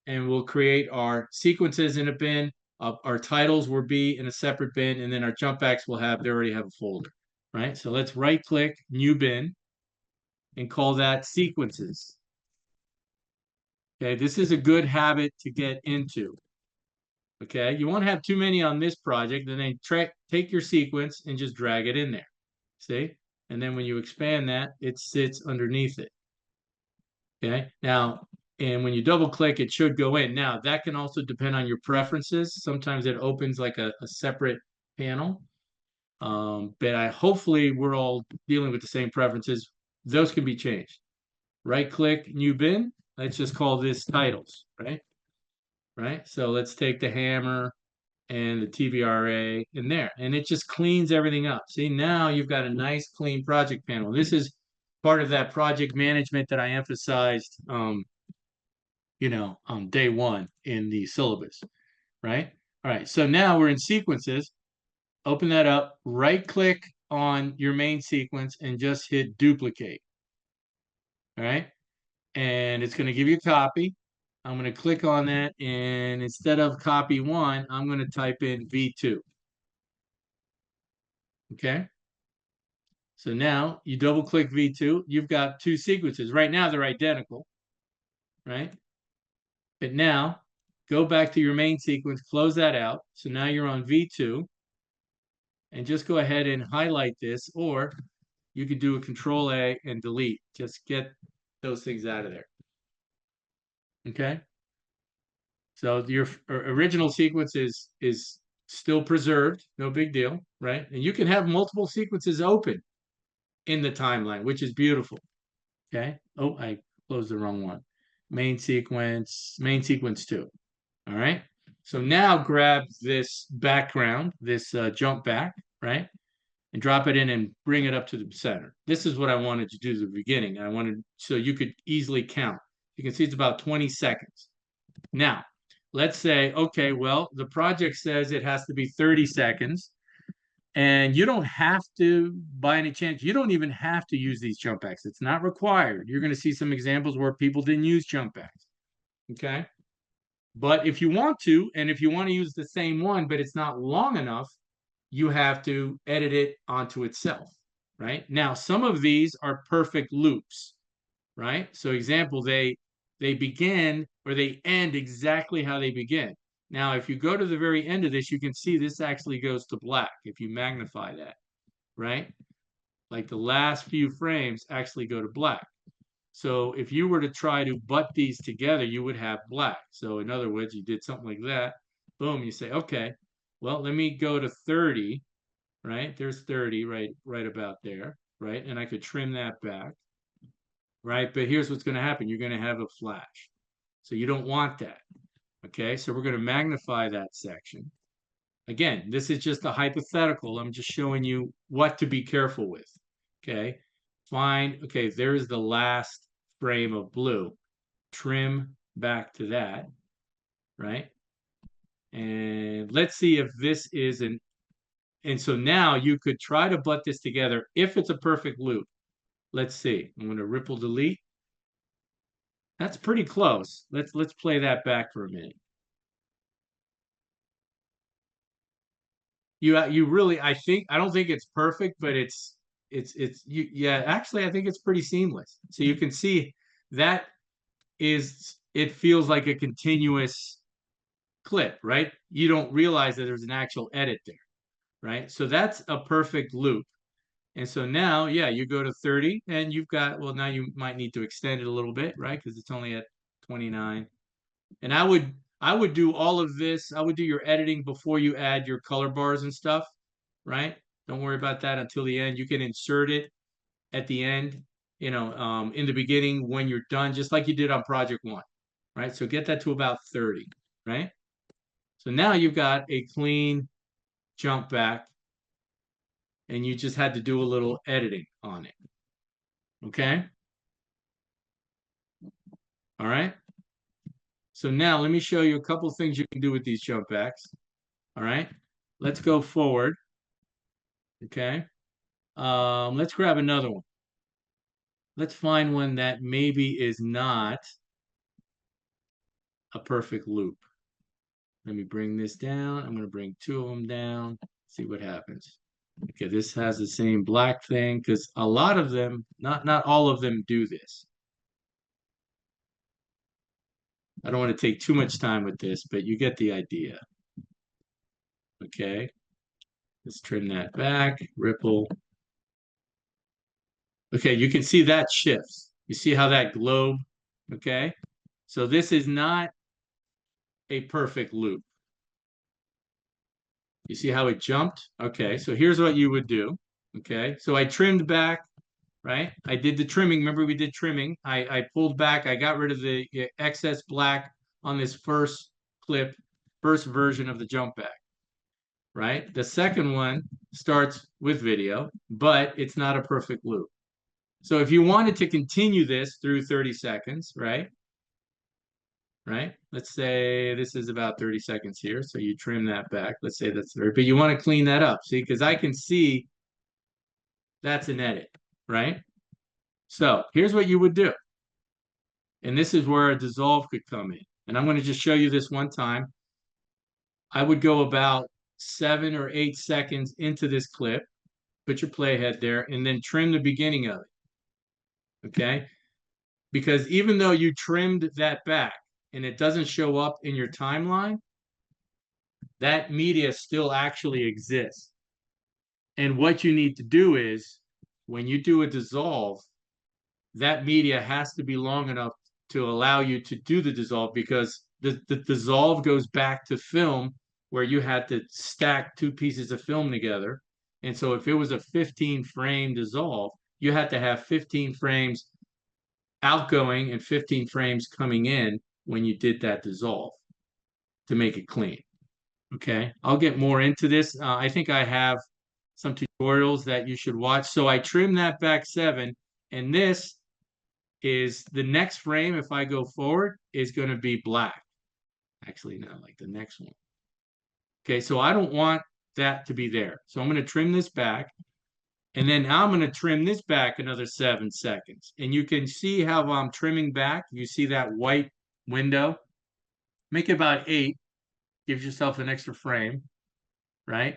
and we'll create our sequences in a bin. Our titles will be in a separate bin, and then our jumpbacks will have, they already have a folder, right? So let's right click, new bin, and call that sequences. Okay, this is a good habit to get into. Okay, you won't have too many on this project, and then take your sequence and just drag it in there. See? And then when you expand that, it sits underneath it. Okay, now, and when you double click, it should go in. Now, that can also depend on your preferences. Sometimes it opens like a separate panel. But hopefully we're all dealing with the same preferences. Those can be changed. Right click, new bin. Let's just call this titles, right? Right. So let's take the hammer and the TVRA in there, and it just cleans everything up. See, now you've got a nice clean project panel. This is part of that project management that I emphasized, on day one in the syllabus, right? All right. So now we're in sequences. Open that up, right click on your main sequence and just hit duplicate. All right. And it's going to give you a copy. I'm going to click on that, and instead of copy 1, I'm going to type in V2. Okay. So now you double click V2, you've got two sequences. Right now they're identical, right? But now go back to your main sequence, close that out. So now you're on V2, and just go ahead and highlight this, or you could do a Control A and delete. Just get those things out of there. Okay. So your original sequence is still preserved, no big deal, right? And you can have multiple sequences open in the timeline, which is beautiful. Okay. Oh, I closed the wrong one. Main sequence 2. All right. So now grab this background, this jump back, right? And drop it in and bring it up to the center. This is what I wanted to do at the beginning. I wanted so you could easily count. You can see it's about 20 seconds. Now, let's say, okay, well, the project says it has to be 30 seconds. And you don't have to, by any chance, you don't even have to use these jump backs. It's not required. You're going to see some examples where people didn't use jump backs. Okay. But if you want to, and if you want to use the same one, but it's not long enough, you have to edit it onto itself. Right. Now, some of these are perfect loops. Right. So example, they begin or they end exactly how they begin. Now, if you go to the very end of this, you can see this actually goes to black if you magnify that, right? Like the last few frames actually go to black. So if you were to try to butt these together, you would have black. So in other words, you did something like that. Boom, you say, okay, well, let me go to 30, right? There's 30 right about there, right? And I could trim that back, right? But here's what's going to happen. You're going to have a flash. So you don't want that. Okay, so we're going to magnify that section. Again, this is just a hypothetical. I'm just showing you what to be careful with. Okay, fine. Okay, there's the last frame of blue. Trim back to that, right? And let's see if this is an, and so now you could try to butt this together if it's a perfect loop. Let's see. I'm going to ripple delete. That's pretty close. Let's play that back for a minute. You really, I don't think it's perfect, but yeah, actually I think it's pretty seamless. So you can see that it feels like a continuous clip, right? You don't realize that there's an actual edit there, right? So that's a perfect loop. And so now, yeah, you go to 30 and you've got, well, now you might need to extend it a little bit, right? Because it's only at 29. And I would do all of this. I would do your editing before you add your color bars and stuff, right? Don't worry about that until the end. You can insert it at the end, in the beginning when you're done, just like you did on project 1, right? So get that to about 30, right? So now you've got a clean jump back, and you just had to do a little editing on it. Okay? All right? So now let me show you a couple things you can do with these jump backs. All right? Let's go forward. Okay? Let's grab another one. Let's find one that maybe is not a perfect loop. Let me bring this down. I'm going to bring 2 of them down, see what happens. Okay, this has the same black thing because a lot of them, not all of them do this. I don't want to take too much time with this, but you get the idea. Okay, let's trim that back, ripple. Okay, you can see that shifts. You see how that globe, okay? So this is not a perfect loop. You see how it jumped? Okay, so here's what you would do. Okay, so I trimmed back, right? I did the trimming. Remember we did trimming. I pulled back. I got rid of the excess black on this first clip, first version of the jump back, right? The second one starts with video, but it's not a perfect loop. So if you wanted to continue this through 30 seconds, right? Right? Let's say this is about 30 seconds here. So you trim that back. Let's say that's 30, but you want to clean that up. See, because I can see that's an edit, right? So here's what you would do. And this is where a dissolve could come in. And I'm going to just show you this one time. I would go about 7 or 8 seconds into this clip, put your playhead there, and then trim the beginning of it. Okay? Because even though you trimmed that back and it doesn't show up in your timeline, that media still actually exists. And what you need to do is, when you do a dissolve, that media has to be long enough to allow you to do the dissolve, because the dissolve goes back to film where you had to stack 2 pieces of film together. And so if it was a 15 frame dissolve, you had to have 15 frames outgoing and 15 frames coming in when you did that dissolve to make it clean. Okay, I'll get more into this. I think I have some tutorials that you should watch. So I trim that back 7, and this is the next frame. If I go forward, is going to be black. Actually, no, like the next one. Okay, so I don't want that to be there. So I'm going to trim this back, and then I'm going to trim this back another 7 seconds. And you can see how I'm trimming back. You see that white window? Make it about 8. Gives yourself an extra frame, right?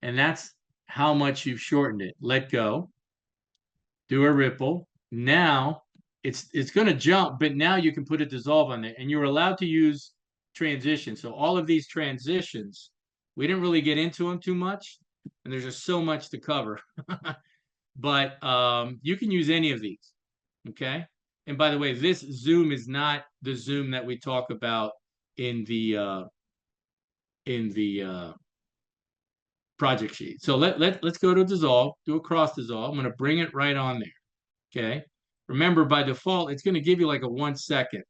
And that's how much you've shortened it. Let go. Do a ripple. Now it's going to jump, but now you can put a dissolve on there, and you're allowed to use transitions. So all of these transitions, we didn't really get into them too much, and there's just so much to cover. But you can use any of these, okay? And by the way, this zoom is not the zoom that we talk about in the project sheet. So let's go to dissolve, do a cross dissolve. I'm going to bring it right on there. Okay. Remember, by default, it's going to give you like a 1 second.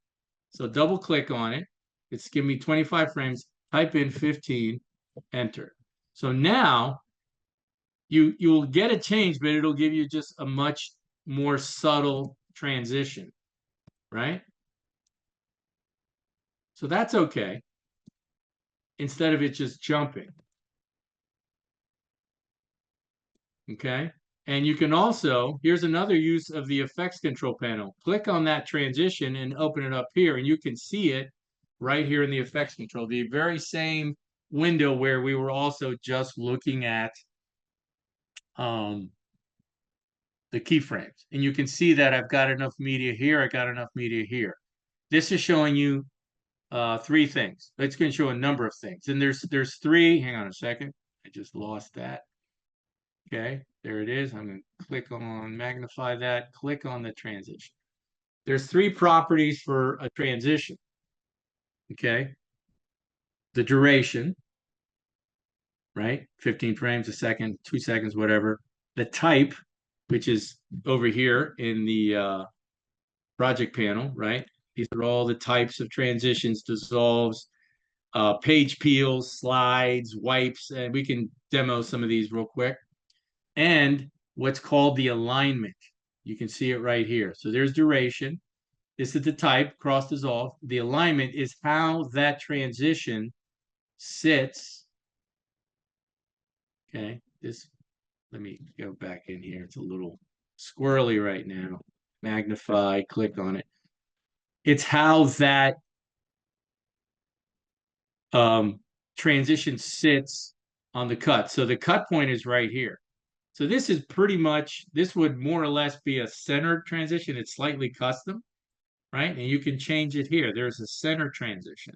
So double click on it. It's giving me 25 frames. Type in 15, enter. So now you'll get a change, but it'll give you just a much more subtle transition, right? So that's okay, instead of it just jumping. Okay. And you can also, here's another use of the effects control panel. Click on that transition and open it up here, and you can see it right here in the effects control. The very same window where we were also just looking at the keyframes. And you can see that I've got enough media here, I got enough media here. This is showing you 3 things. It's going to show a number of things. And there's 3, hang on a second. I just lost that. Okay, there it is. I'm going to click on, magnify that, click on the transition. There's 3 properties for a transition. Okay, the duration, right? 15 frames a second, 2 seconds, whatever. The type, which is over here in the project panel, right? These are all the types of transitions, dissolves, page peels, slides, wipes, and we can demo some of these real quick. And what's called the alignment. You can see it right here. So there's duration. This is the type, cross dissolve. The alignment is how that transition sits. Okay, let me go back in here. It's a little squirrely right now. Magnify, click on it. It's how that transition sits on the cut. So the cut point is right here. So this is pretty much, this would more or less be a centered transition. It's slightly custom, right? And you can change it here. There's a center transition,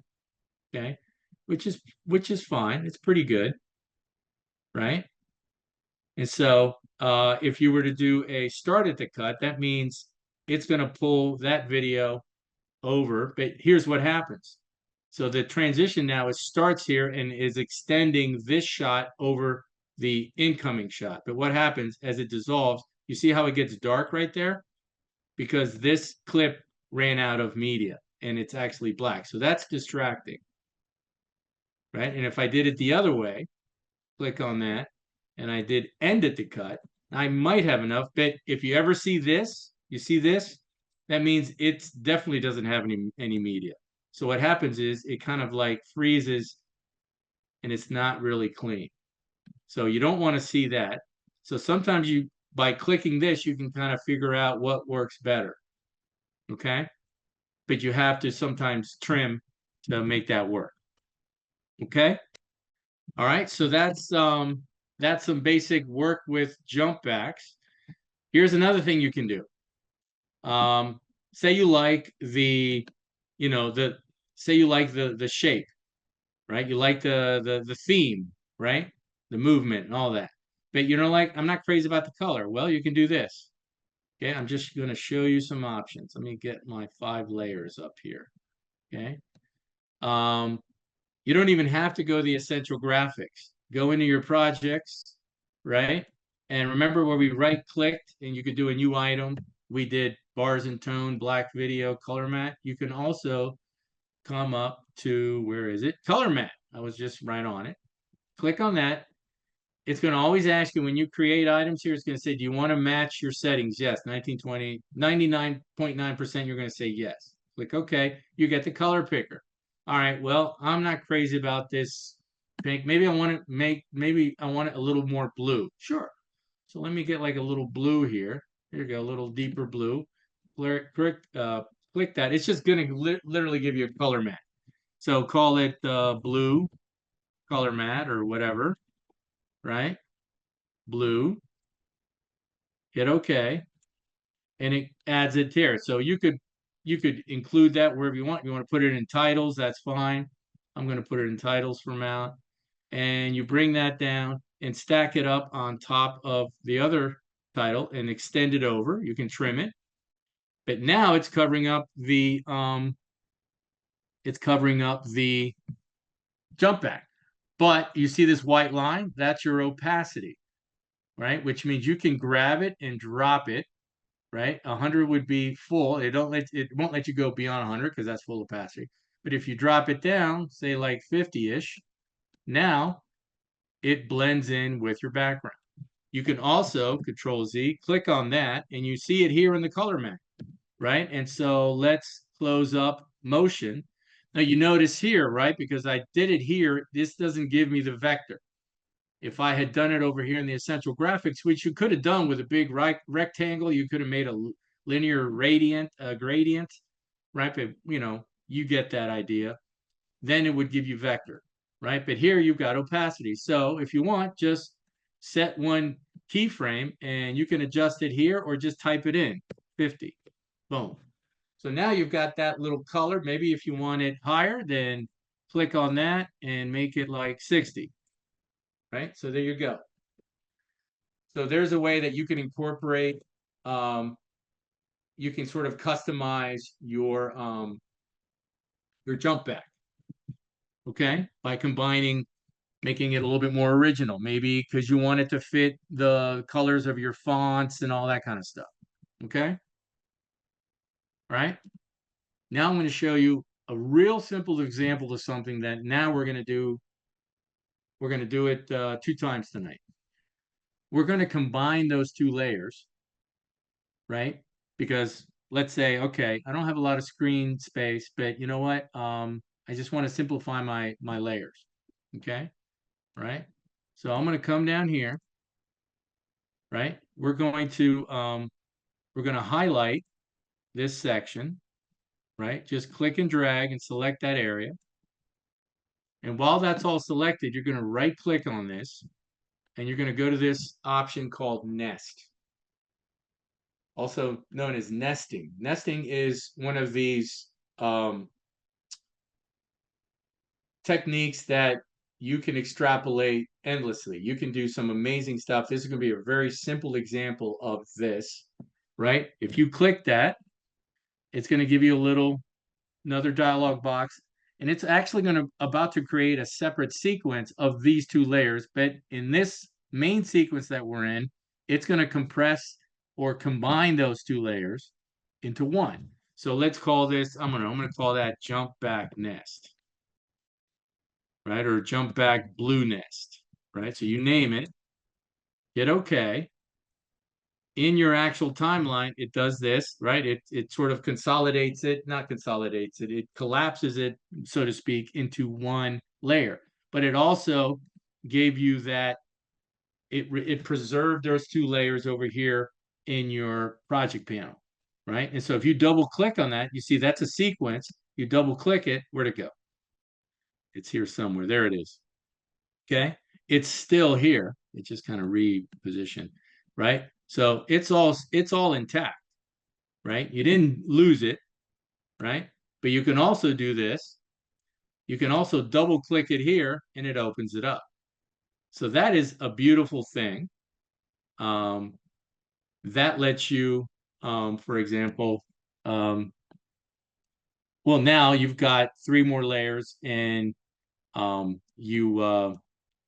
okay? Which is fine. It's pretty good, right? And so if you were to do a start at the cut, that means it's going to pull that video over. But here's what happens. So the transition now starts here and is extending this shot over the incoming shot. But what happens as it dissolves, you see how it gets dark right there? Because this clip ran out of media and it's actually black. So that's distracting, right? And if I did it the other way, click on that, and I did end at the cut, I might have enough. But if you ever see this, you see this, that means it definitely doesn't have any media. So what happens is it kind of like freezes and it's not really clean. So you don't want to see that. So sometimes by clicking this, you can kind of figure out what works better. Okay. But you have to sometimes trim to make that work. Okay. All right. So that's some basic work with Jumpbacks. Here's another thing you can do. Say you like say you like the shape, right? You like the theme, right? The movement and all that. But like, I'm not crazy about the color. Well, you can do this. Okay, I'm just going to show you some options. Let me get my 5 layers up here. Okay. You don't even have to go the essential graphics. Go into your projects, right? And remember where we right clicked and you could do a new item. We did bars and tone, black video, color matte. You can also come up to, where is it? Color matte. I was just right on it. Click on that. It's going to always ask you when you create items here, it's going to say, do you want to match your settings? Yes, 1920, 99.9%, you're going to say yes. Click OK. You get the color picker. All right, well, I'm not crazy about this pink. Maybe I want it a little more blue. Sure. So let me get like a little blue here. Here you go, a little deeper blue. Click that. It's just going to literally give you a color matte. So call it blue color matte or whatever, right? Blue. Hit OK. And it adds it there. So you could include that wherever you want. You want to put it in titles, that's fine. I'm going to put it in titles for now. And you bring that down and stack it up on top of the other title and extend it over. You can trim it. But now it's covering up the jump back. But you see this white line? That's your opacity, right? Which means you can grab it and drop it, right? 100 would be full. It won't let you go beyond 100 because that's full opacity. But if you drop it down, say like 50-ish, now it blends in with your background. You can also Control Z, click on that, and you see it here in the color map, right? And so let's close up motion. Now you notice here, right? Because I did it here, this doesn't give me the vector. If I had done it over here in the essential graphics, which you could have done with a big rectangle, you could have made a linear gradient, right? But you get that idea. Then it would give you vector, right? But here you've got opacity. So if you want, just set one keyframe and you can adjust it here or just type it in, 50. Boom. So now you've got that little color. Maybe if you want it higher, then click on that and make it like 60. Right? So there you go. So there's a way that you can incorporate, you can sort of customize your jump back. okay? By combining, making it a little bit more original, maybe because you want it to fit the colors of your fonts and all that kind of stuff, okay? All right? Now I'm going to show you a real simple example of something that now we're going to do. We're going to do it 2 times tonight. We're going to combine those 2 layers, right? Because let's say, okay, I don't have a lot of screen space, but you know what? I just want to simplify my layers, okay? Right? So I'm going to come down here, right? We're going to highlight this section, right? Just click and drag and select that area. And while that's all selected, you're going to right click on this and you're going to go to this option called Nest, also known as nesting. Nesting is one of these techniques that you can extrapolate endlessly. You can do some amazing stuff. This is going to be a very simple example of this, right? If you click that, it's going to give you another dialog box, and it's actually about to create a separate sequence of these 2 layers. But in this main sequence that we're in, it's going to compress or combine those 2 layers into one. So let's call this, I'm gonna call that jump back nest, right? Or jump back blue nest, right? So you name it, hit OK. In your actual timeline, it does this, right? It sort of consolidates it, not consolidates it, it collapses it, so to speak, into one layer. But it also gave you that it preserved those 2 layers over here in your project panel, right? And so if you double click on that, you see that's a sequence. You double click it, where'd it go? It's here somewhere. There it is. Okay. It's still here. It just kind of repositioned, right? So it's all intact, right? You didn't lose it, right? But you can also do this. You can also double click it here and it opens it up. So that is a beautiful thing. That lets you, for example, well, now you've got 3 more layers and you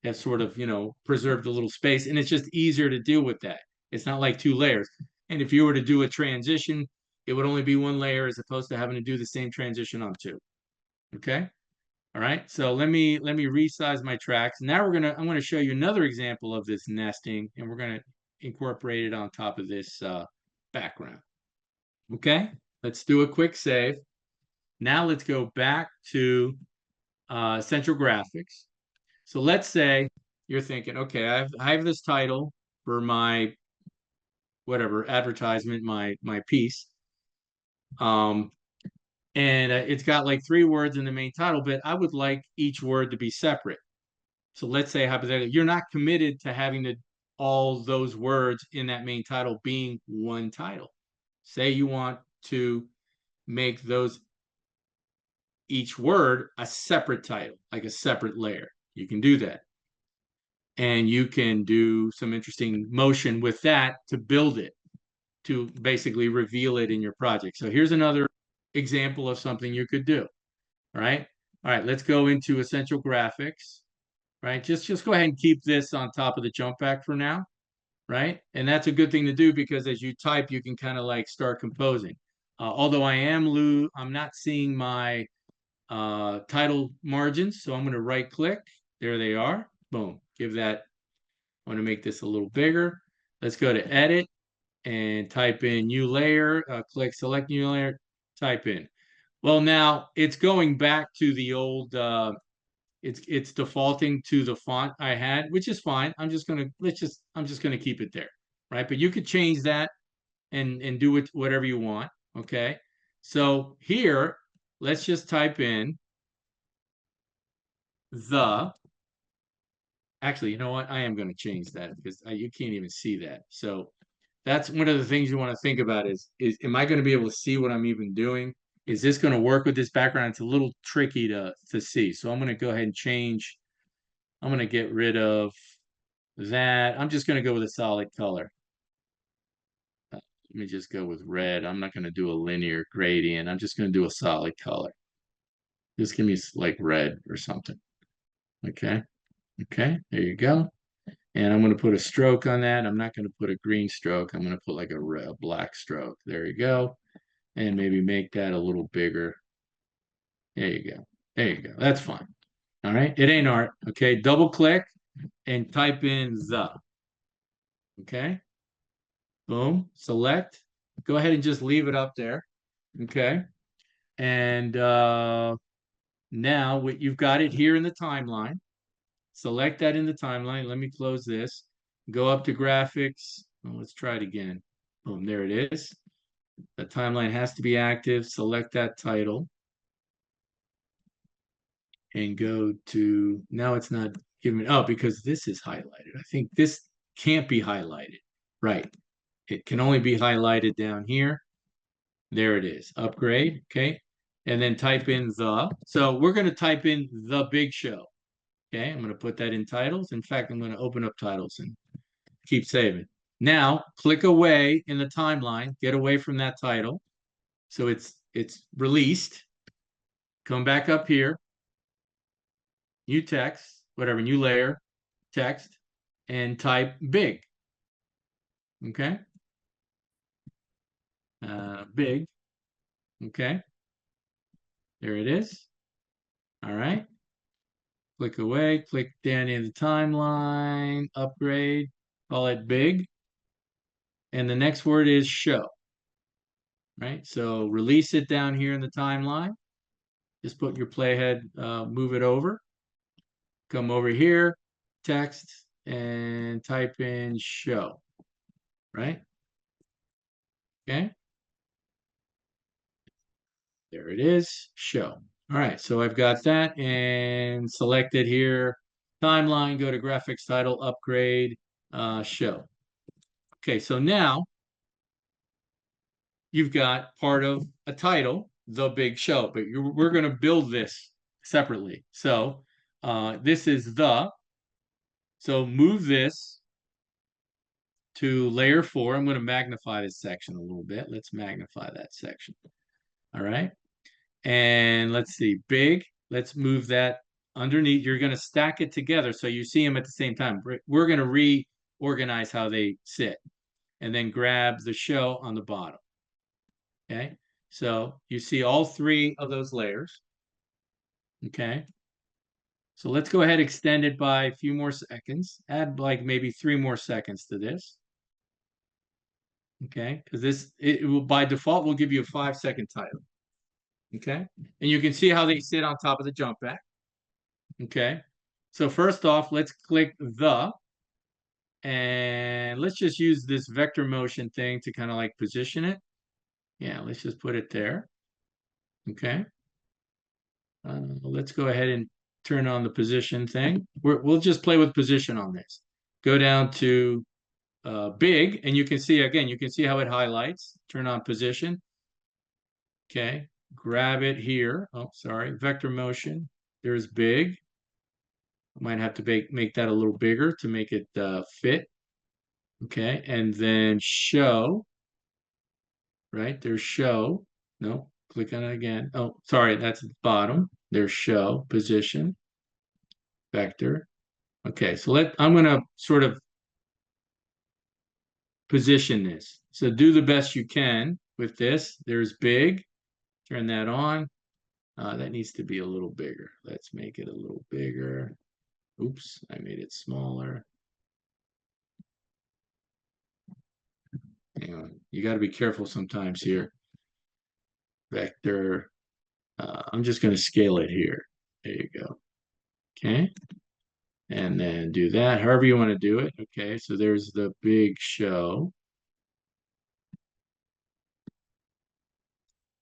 have sort of, preserved a little space, and it's just easier to deal with that. It's not like 2 layers. And if you were to do a transition, it would only be 1 layer as opposed to having to do the same transition on 2. Okay. All right. So let me resize my tracks. Now I'm gonna show you another example of this nesting, and we're gonna incorporate it on top of this background. Okay. Let's do a quick save. Now let's go back to Central Graphics. So let's say you're thinking, okay, I have this title for my whatever advertisement, my piece, and it's got like 3 words in the main title, but I would like each word to be separate. So let's say hypothetically, you're not committed to having all those words in that main title being one title. Say you want to make those each word a separate title, like a separate layer. You can do that. And you can do some interesting motion with that to build it, to basically reveal it in your project. So here's another example of something you could do. All right. All right. Let's go into Essential Graphics. Right. Just go ahead and keep this on top of the jump back for now. Right. And that's a good thing to do because as you type, you can kind of like start composing. Although I'm not seeing my title margins. So I'm going to right click. There they are. Boom. Give that. I want to make this a little bigger. Let's go to edit and type in new layer, click select new layer, type in. Well, now it's going back to the old, it's defaulting to the font I had, which is fine. I'm just gonna keep it there, right? But you could change that and do it whatever you want. Okay. So here, let's just type in actually, you know what? I am going to change that because you can't even see that. So that's one of the things you want to think about is am I going to be able to see what I'm even doing? Is this going to work with this background? It's a little tricky to see. So I'm going to go ahead and change. I'm going to get rid of that. I'm just going to go with a solid color. Let me just go with red. I'm not going to do a linear gradient. I'm just going to do a solid color. Just give me like red or something. Okay. Okay. There you go. And I'm going to put a stroke on that. I'm not going to put a green stroke. I'm going to put like a black stroke. There you go. And maybe make that a little bigger. There you go. There you go. That's fine. All right. It ain't art. Okay. Double click and type in the. Okay. Boom. Select. Go ahead and just leave it up there. Okay. And now what you've got it here in the timeline. Select that in the timeline. Let me close this. Go up to graphics. Oh, let's try it again. Boom, there it is. The timeline has to be active. Select that title. And go to, now it's not giving, oh, because this is highlighted. I think this can't be highlighted. Right. It can only be highlighted down here. There it is. Upgrade. Okay. And then type in the. So we're going to type in the big show. Okay. I'm going to put that in titles. In fact, I'm going to open up titles and keep saving. Now click away in the timeline. Get away from that title. So it's released. Come back up here. New text, whatever, new layer, text, and type big. Okay. Big. Okay. There it is. All right. Click away, click down in the timeline, upgrade, call it big. And the next word is show. Right. So release it down here in the timeline. Just put your playhead, move it over. Come over here, text, and type in show. Right. Okay. There it is, show. All right, so I've got that and selected here. Timeline, go to graphics title, upgrade, show. Okay, so now you've got part of a title, the big show, but we're going to build this separately. So this is the, so move this to layer 4. I'm going to magnify this section a little bit. Let's magnify that section. All right. And let's see, big. Let's move that underneath. You're going to stack it together so you see them at the same time. We're going to reorganize how they sit. And then grab the show on the bottom. Okay. So you see all 3 of those layers. Okay. So let's go ahead and extend it by a few more seconds. Add like maybe 3 more seconds to this. Okay. Because it will, by default, will give you a 5-second title. Okay. And you can see how they sit on top of the jump back. Okay. So first off, let's click the, and let's just use this vector motion thing to kind of like position it. Yeah, let's just put it there. Okay. Let's go ahead and turn on the position thing. We'll just play with position on this. Go down to big, and you can see, again, you can see how it highlights. Turn on position. Okay. Grab it here. Oh, sorry. Vector motion. There's big. Might have to make that a little bigger to make it fit. Okay, and then show, right? There's show. No, click on it again. Oh, sorry, that's the bottom. There's show, position, vector. Okay, so I'm going to sort of position this. So do the best you can with this. There's big. Turn that on. That needs to be a little bigger. Let's make it a little bigger. Oops, I made it smaller. Hang on. You got to be careful sometimes here. Vector. I'm just going to scale it here. There you go. Okay. And then do that however you want to do it. Okay. So there's the big show.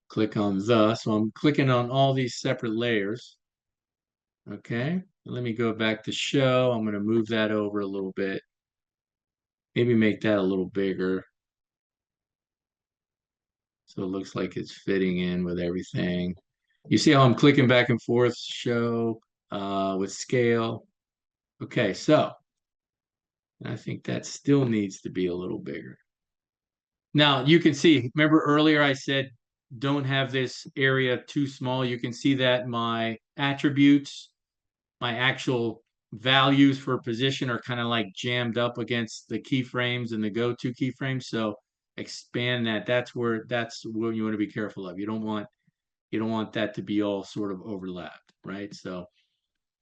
Click on the. So I'm clicking on all these separate layers. Okay. Let me go back to show. I'm going to move that over a little bit. Maybe make that a little bigger. So it looks like it's fitting in with everything. You see how I'm clicking back and forth, show with scale. Okay, so I think that still needs to be a little bigger. Now you can see, remember earlier I said don't have this area too small. You can see that my attributes, my actual values for position are kind of like jammed up against the keyframes and the go-to keyframes. So expand that. That's what you want to be careful of. You don't want that to be all sort of overlapped, right? So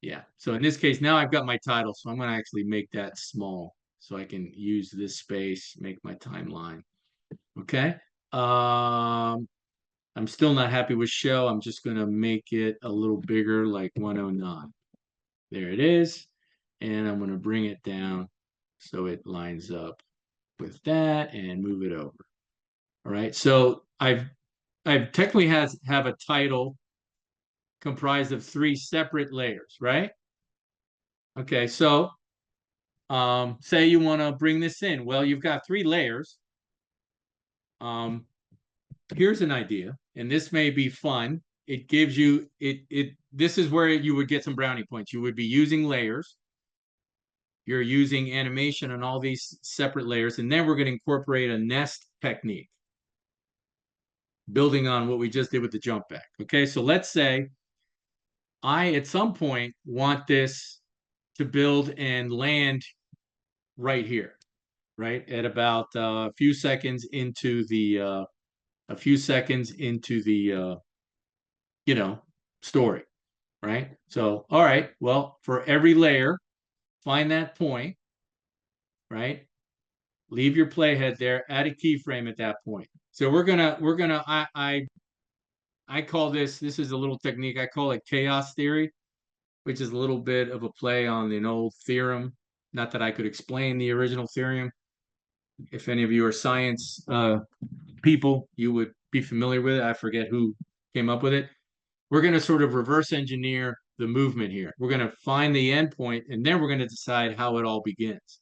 yeah. So in this case, now I've got my title, so I'm going to actually make that small so I can use this space, make my timeline. Okay. I'm still not happy with show. I'm just going to make it a little bigger, like 109. There it is. And I'm going to bring it down so it lines up with that and move it over. All right. So I've technically have a title comprised of 3 separate layers, right? Okay. So say you want to bring this in. Well, you've got 3 layers. Here's an idea, and this may be fun. It gives you this is where you would get some brownie points. You would be using layers. You're using animation on all these separate layers, and then we're going to incorporate a nest technique, building on what we just did with the jump back. Okay, so let's say I at some point want this to build and land right here, right at about a few seconds into the story, right? So, all right, well, for every layer, find that point, right? Leave your playhead there, add a keyframe at that point. So I call this is a little technique, I call it chaos theory, which is a little bit of a play on an old theorem. Not that I could explain the original theorem. If any of you are science people, you would be familiar with it. I forget who came up with it. We're going to sort of reverse engineer the movement here. We're going to find the end point, and then we're going to decide how it all begins.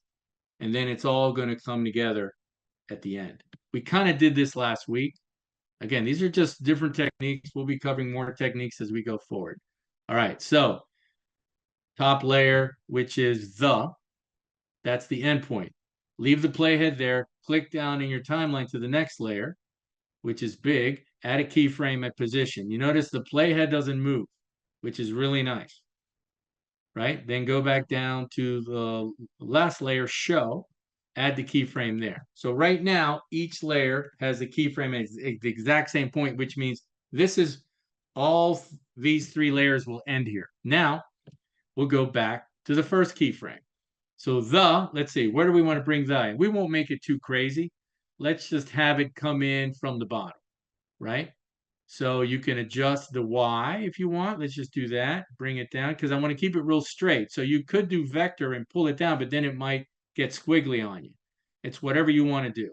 And then it's all going to come together at the end. We kind of did this last week. Again, these are just different techniques. We'll be covering more techniques as we go forward. All right, so top layer, which is that's the endpoint. Leave the playhead there, click down in your timeline to the next layer, which is big, add a keyframe at position. You notice the playhead doesn't move, which is really nice, right? Then go back down to the last layer, show, add the keyframe there. So right now, each layer has a keyframe at the exact same point, which means this is all these 3 layers will end here. Now, we'll go back to the first keyframe. So let's see, where do we want to bring the in? We won't make it too crazy. Let's just have it come in from the bottom, right? So you can adjust the Y if you want. Let's just do that. Bring it down because I want to keep it real straight. So you could do vector and pull it down, but then it might get squiggly on you. It's whatever you want to do.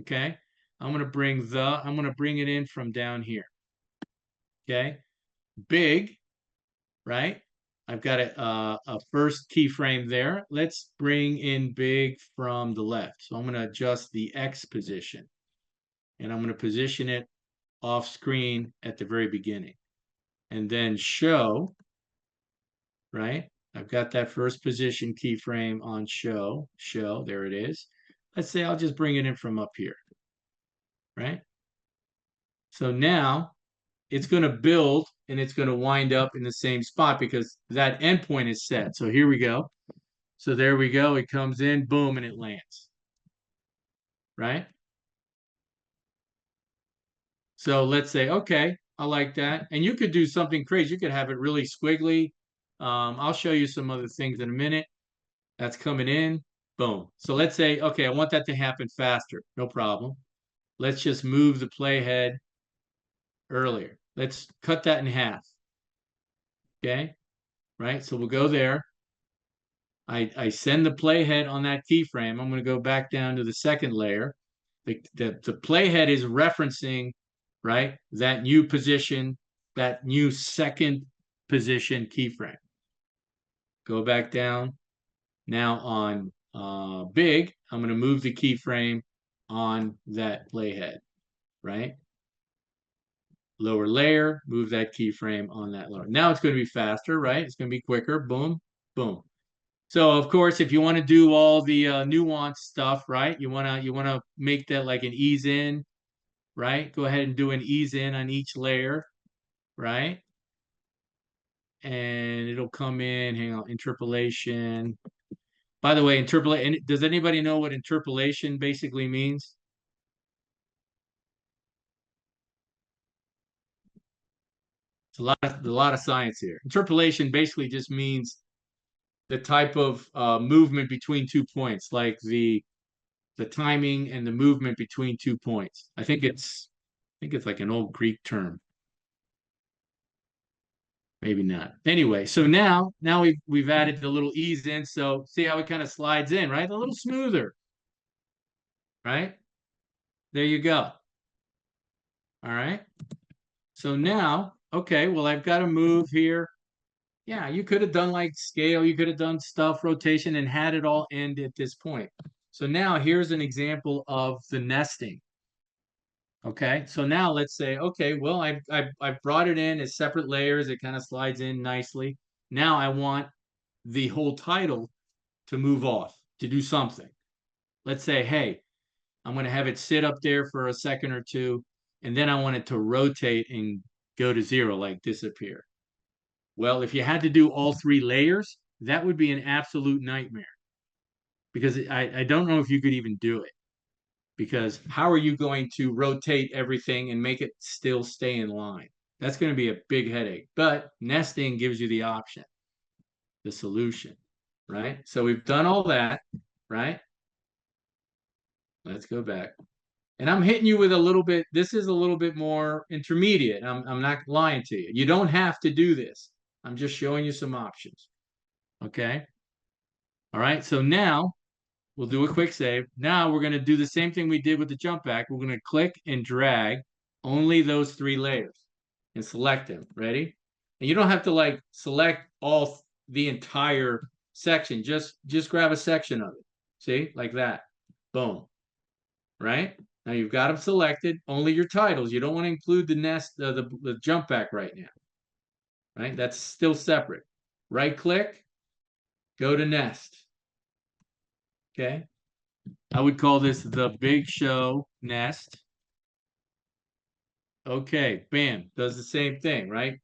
Okay. I'm going to bring it in from down here. Okay. Big, right? I've got a first keyframe there. Let's bring in big from the left. So I'm going to adjust the X position, and I'm going to position it off screen at the very beginning. And then show, right? I've got that first position keyframe on show, there it is. Let's say I'll just bring it in from up here, right? So now it's going to build and it's going to wind up in the same spot because that endpoint is set. So here we go. So there we go. It comes in, boom, and it lands, right? So let's say, okay, I like that. And you could do something crazy. You could have it really squiggly. I'll show you some other things in a minute. That's coming in, boom. So let's say, okay, I want that to happen faster. No problem. Let's just move the playhead earlier. Let's cut that in half. Okay, right? So we'll go there. I send the playhead on that keyframe. I'm going to go back down to the second layer. The playhead is referencing, right, that new position, that new second position keyframe. Go back down. Now on big, I'm going to move the keyframe on that playhead, right? Lower layer, move that keyframe on that lower. Now it's going to be faster, right? It's going to be quicker. Boom, boom. So of course, if you want to do all the nuanced stuff, right? You wanna make that like an ease in. right? Go ahead and do an ease in on each layer, right? And it'll come in, hang on, interpolation. By the way, interpolate, does anybody know what interpolation basically means? It's a lot of science here. Interpolation basically just means the type of movement between 2 points, like the timing and the movement between 2 points. I think it's like an old Greek term. Maybe not. Anyway, so now we've added the little ease in. So see how it kind of slides in, right? A little smoother, right? There you go. All right. So now, okay, well, I've got to move here. Yeah, you could have done like scale, you could have done stuff, rotation, and had it all end at this point. So now here's an example of the nesting. Okay, so now let's say, okay, well, I've brought it in as separate layers. It kind of slides in nicely. Now I want the whole title to move off, to do something. Let's say, hey, I'm going to have it sit up there for a second or two, and then I want it to rotate and go to zero, like disappear. Well, if you had to do all 3 layers, that would be an absolute nightmare because I don't know if you could even do it. Because how are you going to rotate everything and make it still stay in line? That's going to be a big headache. But nesting gives you the option, the solution, right? So we've done all that, right? Let's go back. And I'm hitting you with a little bit, this is a little bit more intermediate. I'm not lying to you. You don't have to do this. I'm just showing you some options. Okay. All right. So now we'll do a quick save. Now we're going to do the same thing we did with the jump back. We're going to click and drag only those 3 layers and select them. Ready? And you don't have to like select all the entire section. Just grab a section of it. See, like that. Boom. Right? Now you've got them selected. Only your titles. You don't want to include the nest, the jump back right now. Right? That's still separate. Right click, go to nest. Okay. I would call this the Big Show nest. Okay, bam, does the same thing, right?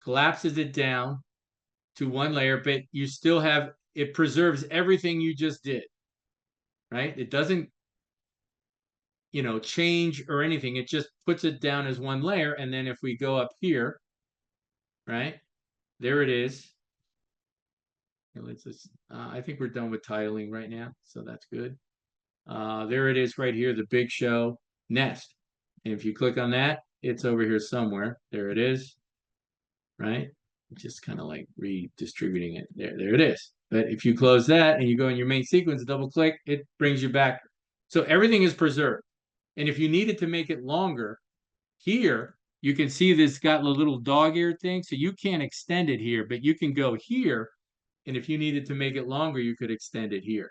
Collapses it down to 1 layer, but you still have, it preserves everything you just did, right? It doesn't, change or anything. It just puts it down as 1 layer. And then if we go up here, right, there it is. Let's just, I think we're done with titling right now, so that's good. There it is right here, the Big Show nest. And if you click on that, it's over here somewhere. There it is, right? Just kind of like redistributing it. There it is. But if you close that and you go in your main sequence, double click, it brings you back. So everything is preserved. And if you needed to make it longer, here, you can see this got a little dog-eared thing. So you can't extend it here, but you can go here. And if you needed to make it longer, you could extend it here.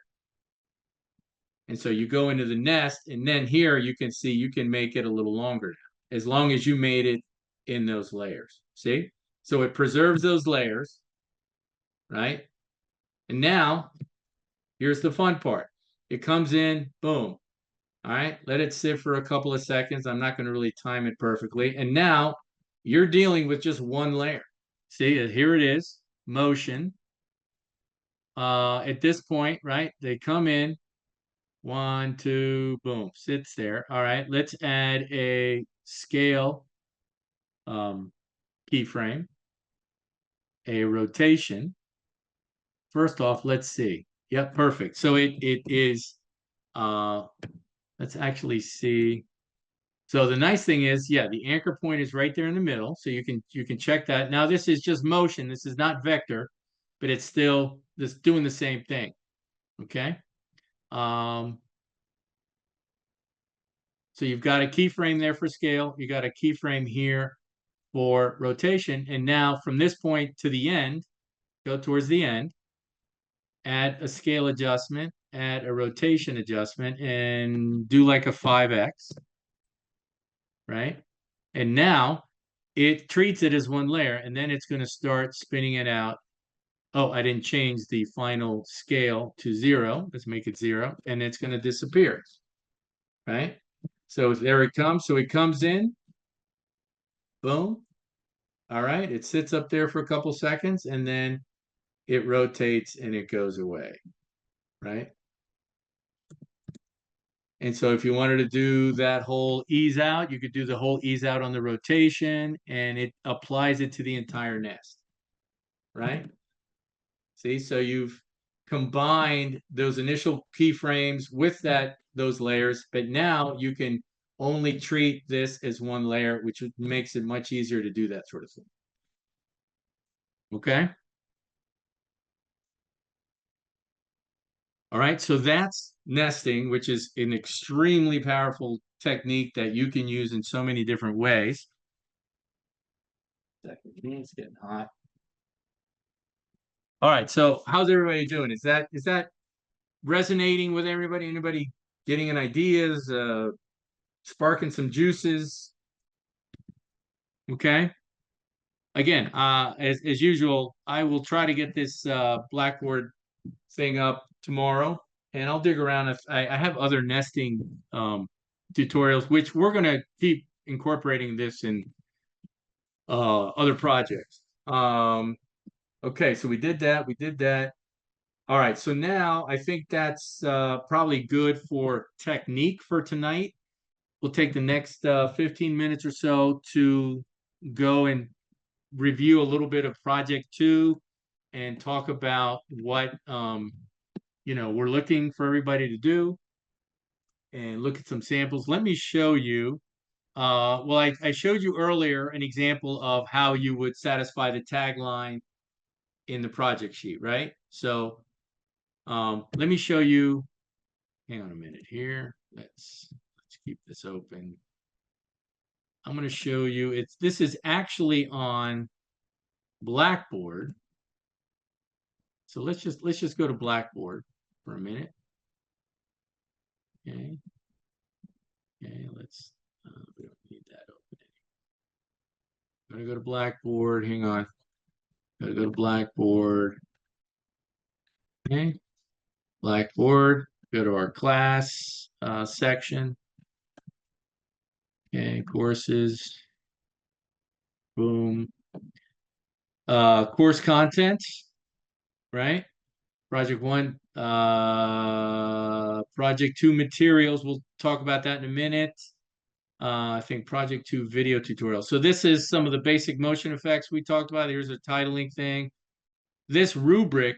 And so you go into the nest, and then here you can see you can make it a little longer now, as long as you made it in those layers. See? So it preserves those layers, right? And now, here's the fun part. It comes in, boom. All right, let it sit for a couple of seconds. I'm not going to really time it perfectly. And now you're dealing with just 1 layer. See, here it is, motion. At this point, right, they come in, 1, 2, boom, sits there. All right, let's add a scale keyframe, a rotation. First off, let's see. Yep, perfect. So it is, let's actually see. So the nice thing is, yeah, the anchor point is right there in the middle. So you can check that. Now this is just motion. This is not vector, but it's still doing the same thing. Okay. So you've got a keyframe there for scale. You got a keyframe here for rotation. And now from this point to the end, go towards the end, add a scale adjustment, add a rotation adjustment, and do like a 5x, right? And now it treats it as 1 layer, and then it's going to start spinning it out. Oh, I didn't change the final scale to 0. Let's make it 0, and it's going to disappear, right? So there it comes. So it comes in. Boom. All right. It sits up there for a couple seconds and then it rotates and it goes away. Right. And so if you wanted to do that whole ease out, you could do the whole ease out on the rotation and it applies it to the entire nest. Right. See, so you've combined those initial keyframes with those layers, but now you can only treat this as one layer, which makes it much easier to do that sort of thing. Okay. All right, so that's nesting, which is an extremely powerful technique that you can use in so many different ways. It's getting hot. All right, so how's everybody doing? Is that resonating with everybody? Anybody getting any ideas, sparking some juices? Okay. Again, as usual, I will try to get this Blackboard thing up tomorrow, and I'll dig around if I have other nesting tutorials, which we're gonna keep incorporating this in other projects. Okay, so we did that. We did that. All right, so now I think that's probably good for technique for tonight. We'll take the next 15 minutes or so to go and review a little bit of project 2 and talk about what we're looking for everybody to do and look at some samples. Let me show you. Well, I showed you earlier an example of how you would satisfy the tagline in the project sheet, right? So let me show you. Hang on a minute here. Let's keep this open. I'm going to show you. This is actually on Blackboard. So let's just go to Blackboard for a minute. Okay. Okay, let's we don't need that open. I'm gonna go to Blackboard. Hang on. Gotta go to Blackboard. Okay. Blackboard. Go to our class section. Okay, courses. Boom. Course content, right? Project 1, project 2 materials. We'll talk about that in a minute. I think project 2 video tutorial. So this is some of the basic motion effects we talked about. Here's a titling thing. This rubric,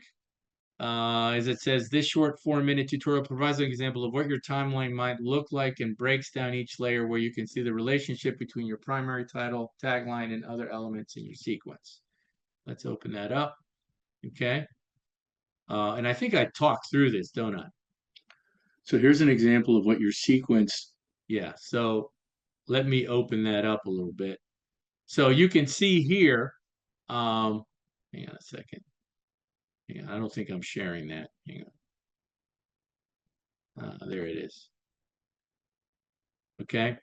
as it says, this short 4-minute tutorial provides an example of what your timeline might look like and breaks down each layer where you can see the relationship between your primary title, tagline, and other elements in your sequence. Let's open that up. Okay. And I think I talked through this, don't I? So here's an example of what your sequence, yeah. So let me open that up a little bit. So you can see here, hang on a second. Hang on, I don't think I'm sharing that. Hang on. There it is. Okay.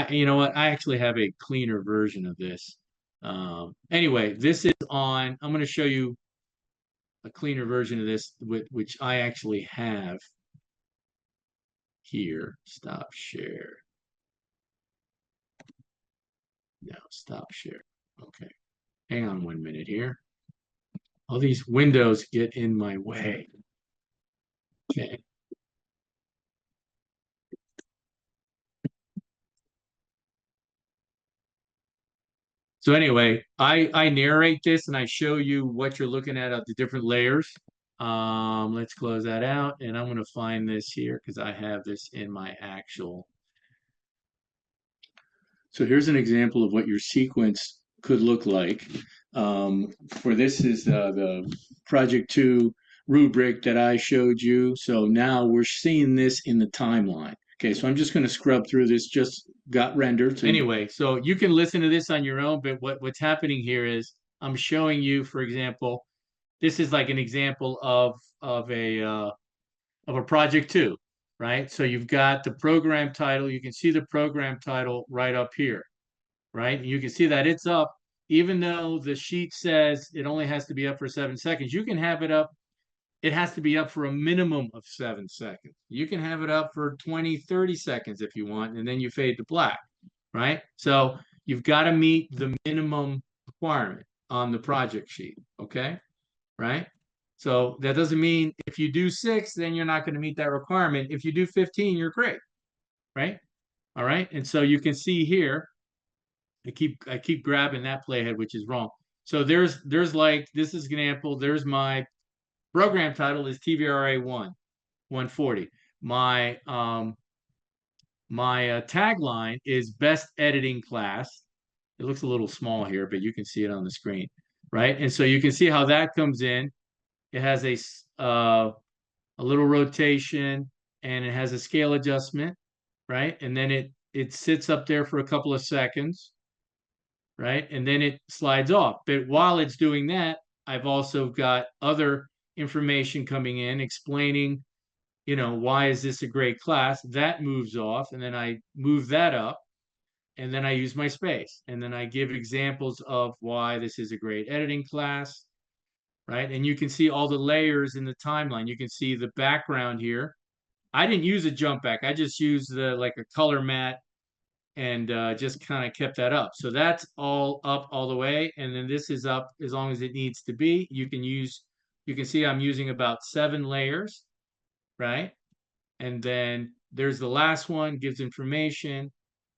You know what? I actually have a cleaner version of this. Anyway, this is on, I'm going to show you a cleaner version of this, which I actually have here. Stop share. No, stop share. Okay. Hang on 1 minute here. All these windows get in my way. Okay. So anyway, I narrate this and I show you what you're looking at the different layers. Let's close that out, and I'm going to find this here because I have this in my actual. So here's an example of what your sequence could look like. For this is the project 2 rubric that I showed you. So now we're seeing this in the timeline. Okay, so I'm just going to scrub through this, just got rendered. So anyway, so you can listen to this on your own, but what's happening here is I'm showing you, for example, this is like an example of a project 2, right? So you've got the program title. You can see the program title right up here, right? You can see that it's up, even though the sheet says it only has to be up for 7 seconds. You can have it up it has to be up for a minimum of 7 seconds. You can have it up for 20, 30 seconds if you want, and then you fade to black, right? So you've got to meet the minimum requirement on the project sheet, okay? Right? So that doesn't mean if you do 6, then you're not going to meet that requirement. If you do 15, you're great, right? All right. And so you can see here, I keep grabbing that playhead, which is wrong. So there's like this is an example. There's my program title is TVRA 140. My tagline is best editing class. It looks a little small here, but you can see it on the screen, right? And so you can see how that comes in. It has a little rotation and it has a scale adjustment, right? And then it sits up there for a couple of seconds, right? And then it slides off. But while it's doing that, I've also got other information coming in explaining, why is this a great class? That moves off, and then I move that up, and then I use my space, and then I give examples of why this is a great editing class, right? And you can see all the layers in the timeline. You can see the background here. I didn't use a jump back. I just used like a color mat and just kind of kept that up. So that's all up all the way. And then this is up as long as it needs to be. You can see I'm using about 7 layers, right? And then there's the last one, gives information,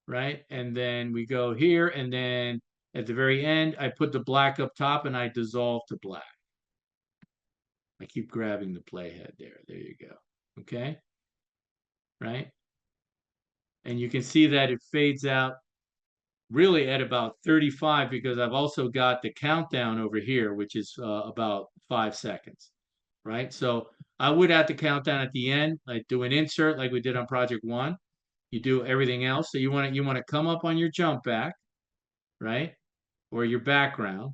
right? And then we go here, and then at the very end, I put the black up top and I dissolve to black. I keep grabbing the playhead there. There you go. Okay. Right. And you can see that it fades out really at about 35 because I've also got the countdown over here, which is about 5 seconds. Right. So I would add the countdown at the end, like do an insert like we did on project 1. You do everything else. So you want to come up on your jump back, right? Or your background,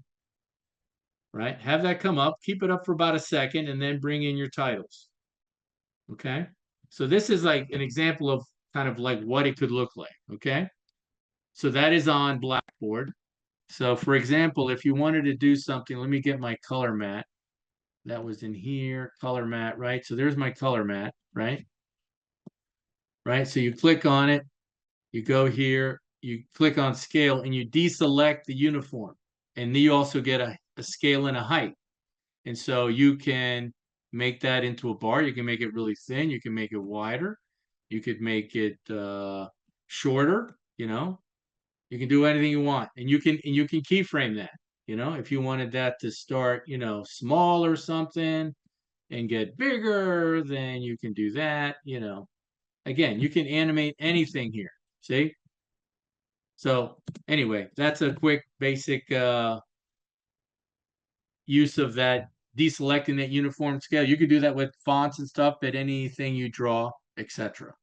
right? Have that come up, keep it up for about a second, and then bring in your titles. Okay. So this is like an example of kind of like what it could look like. Okay. So that is on Blackboard. So for example, if you wanted to do something, let me get my color mat. That was in here, color mat, right? So there's my color mat, right? Right. So you click on it, you go here, you click on scale, and you deselect the uniform. And then you also get a scale and a height. And so you can make that into a bar. You can make it really thin. You can make it wider. You could make it shorter, You can do anything you want. And you can keyframe that, if you wanted that to start, small or something and get bigger, then you can do that, Again, you can animate anything here. See? So anyway, that's a quick basic use of that deselecting that uniform scale. You could do that with fonts and stuff, but anything you draw, etc.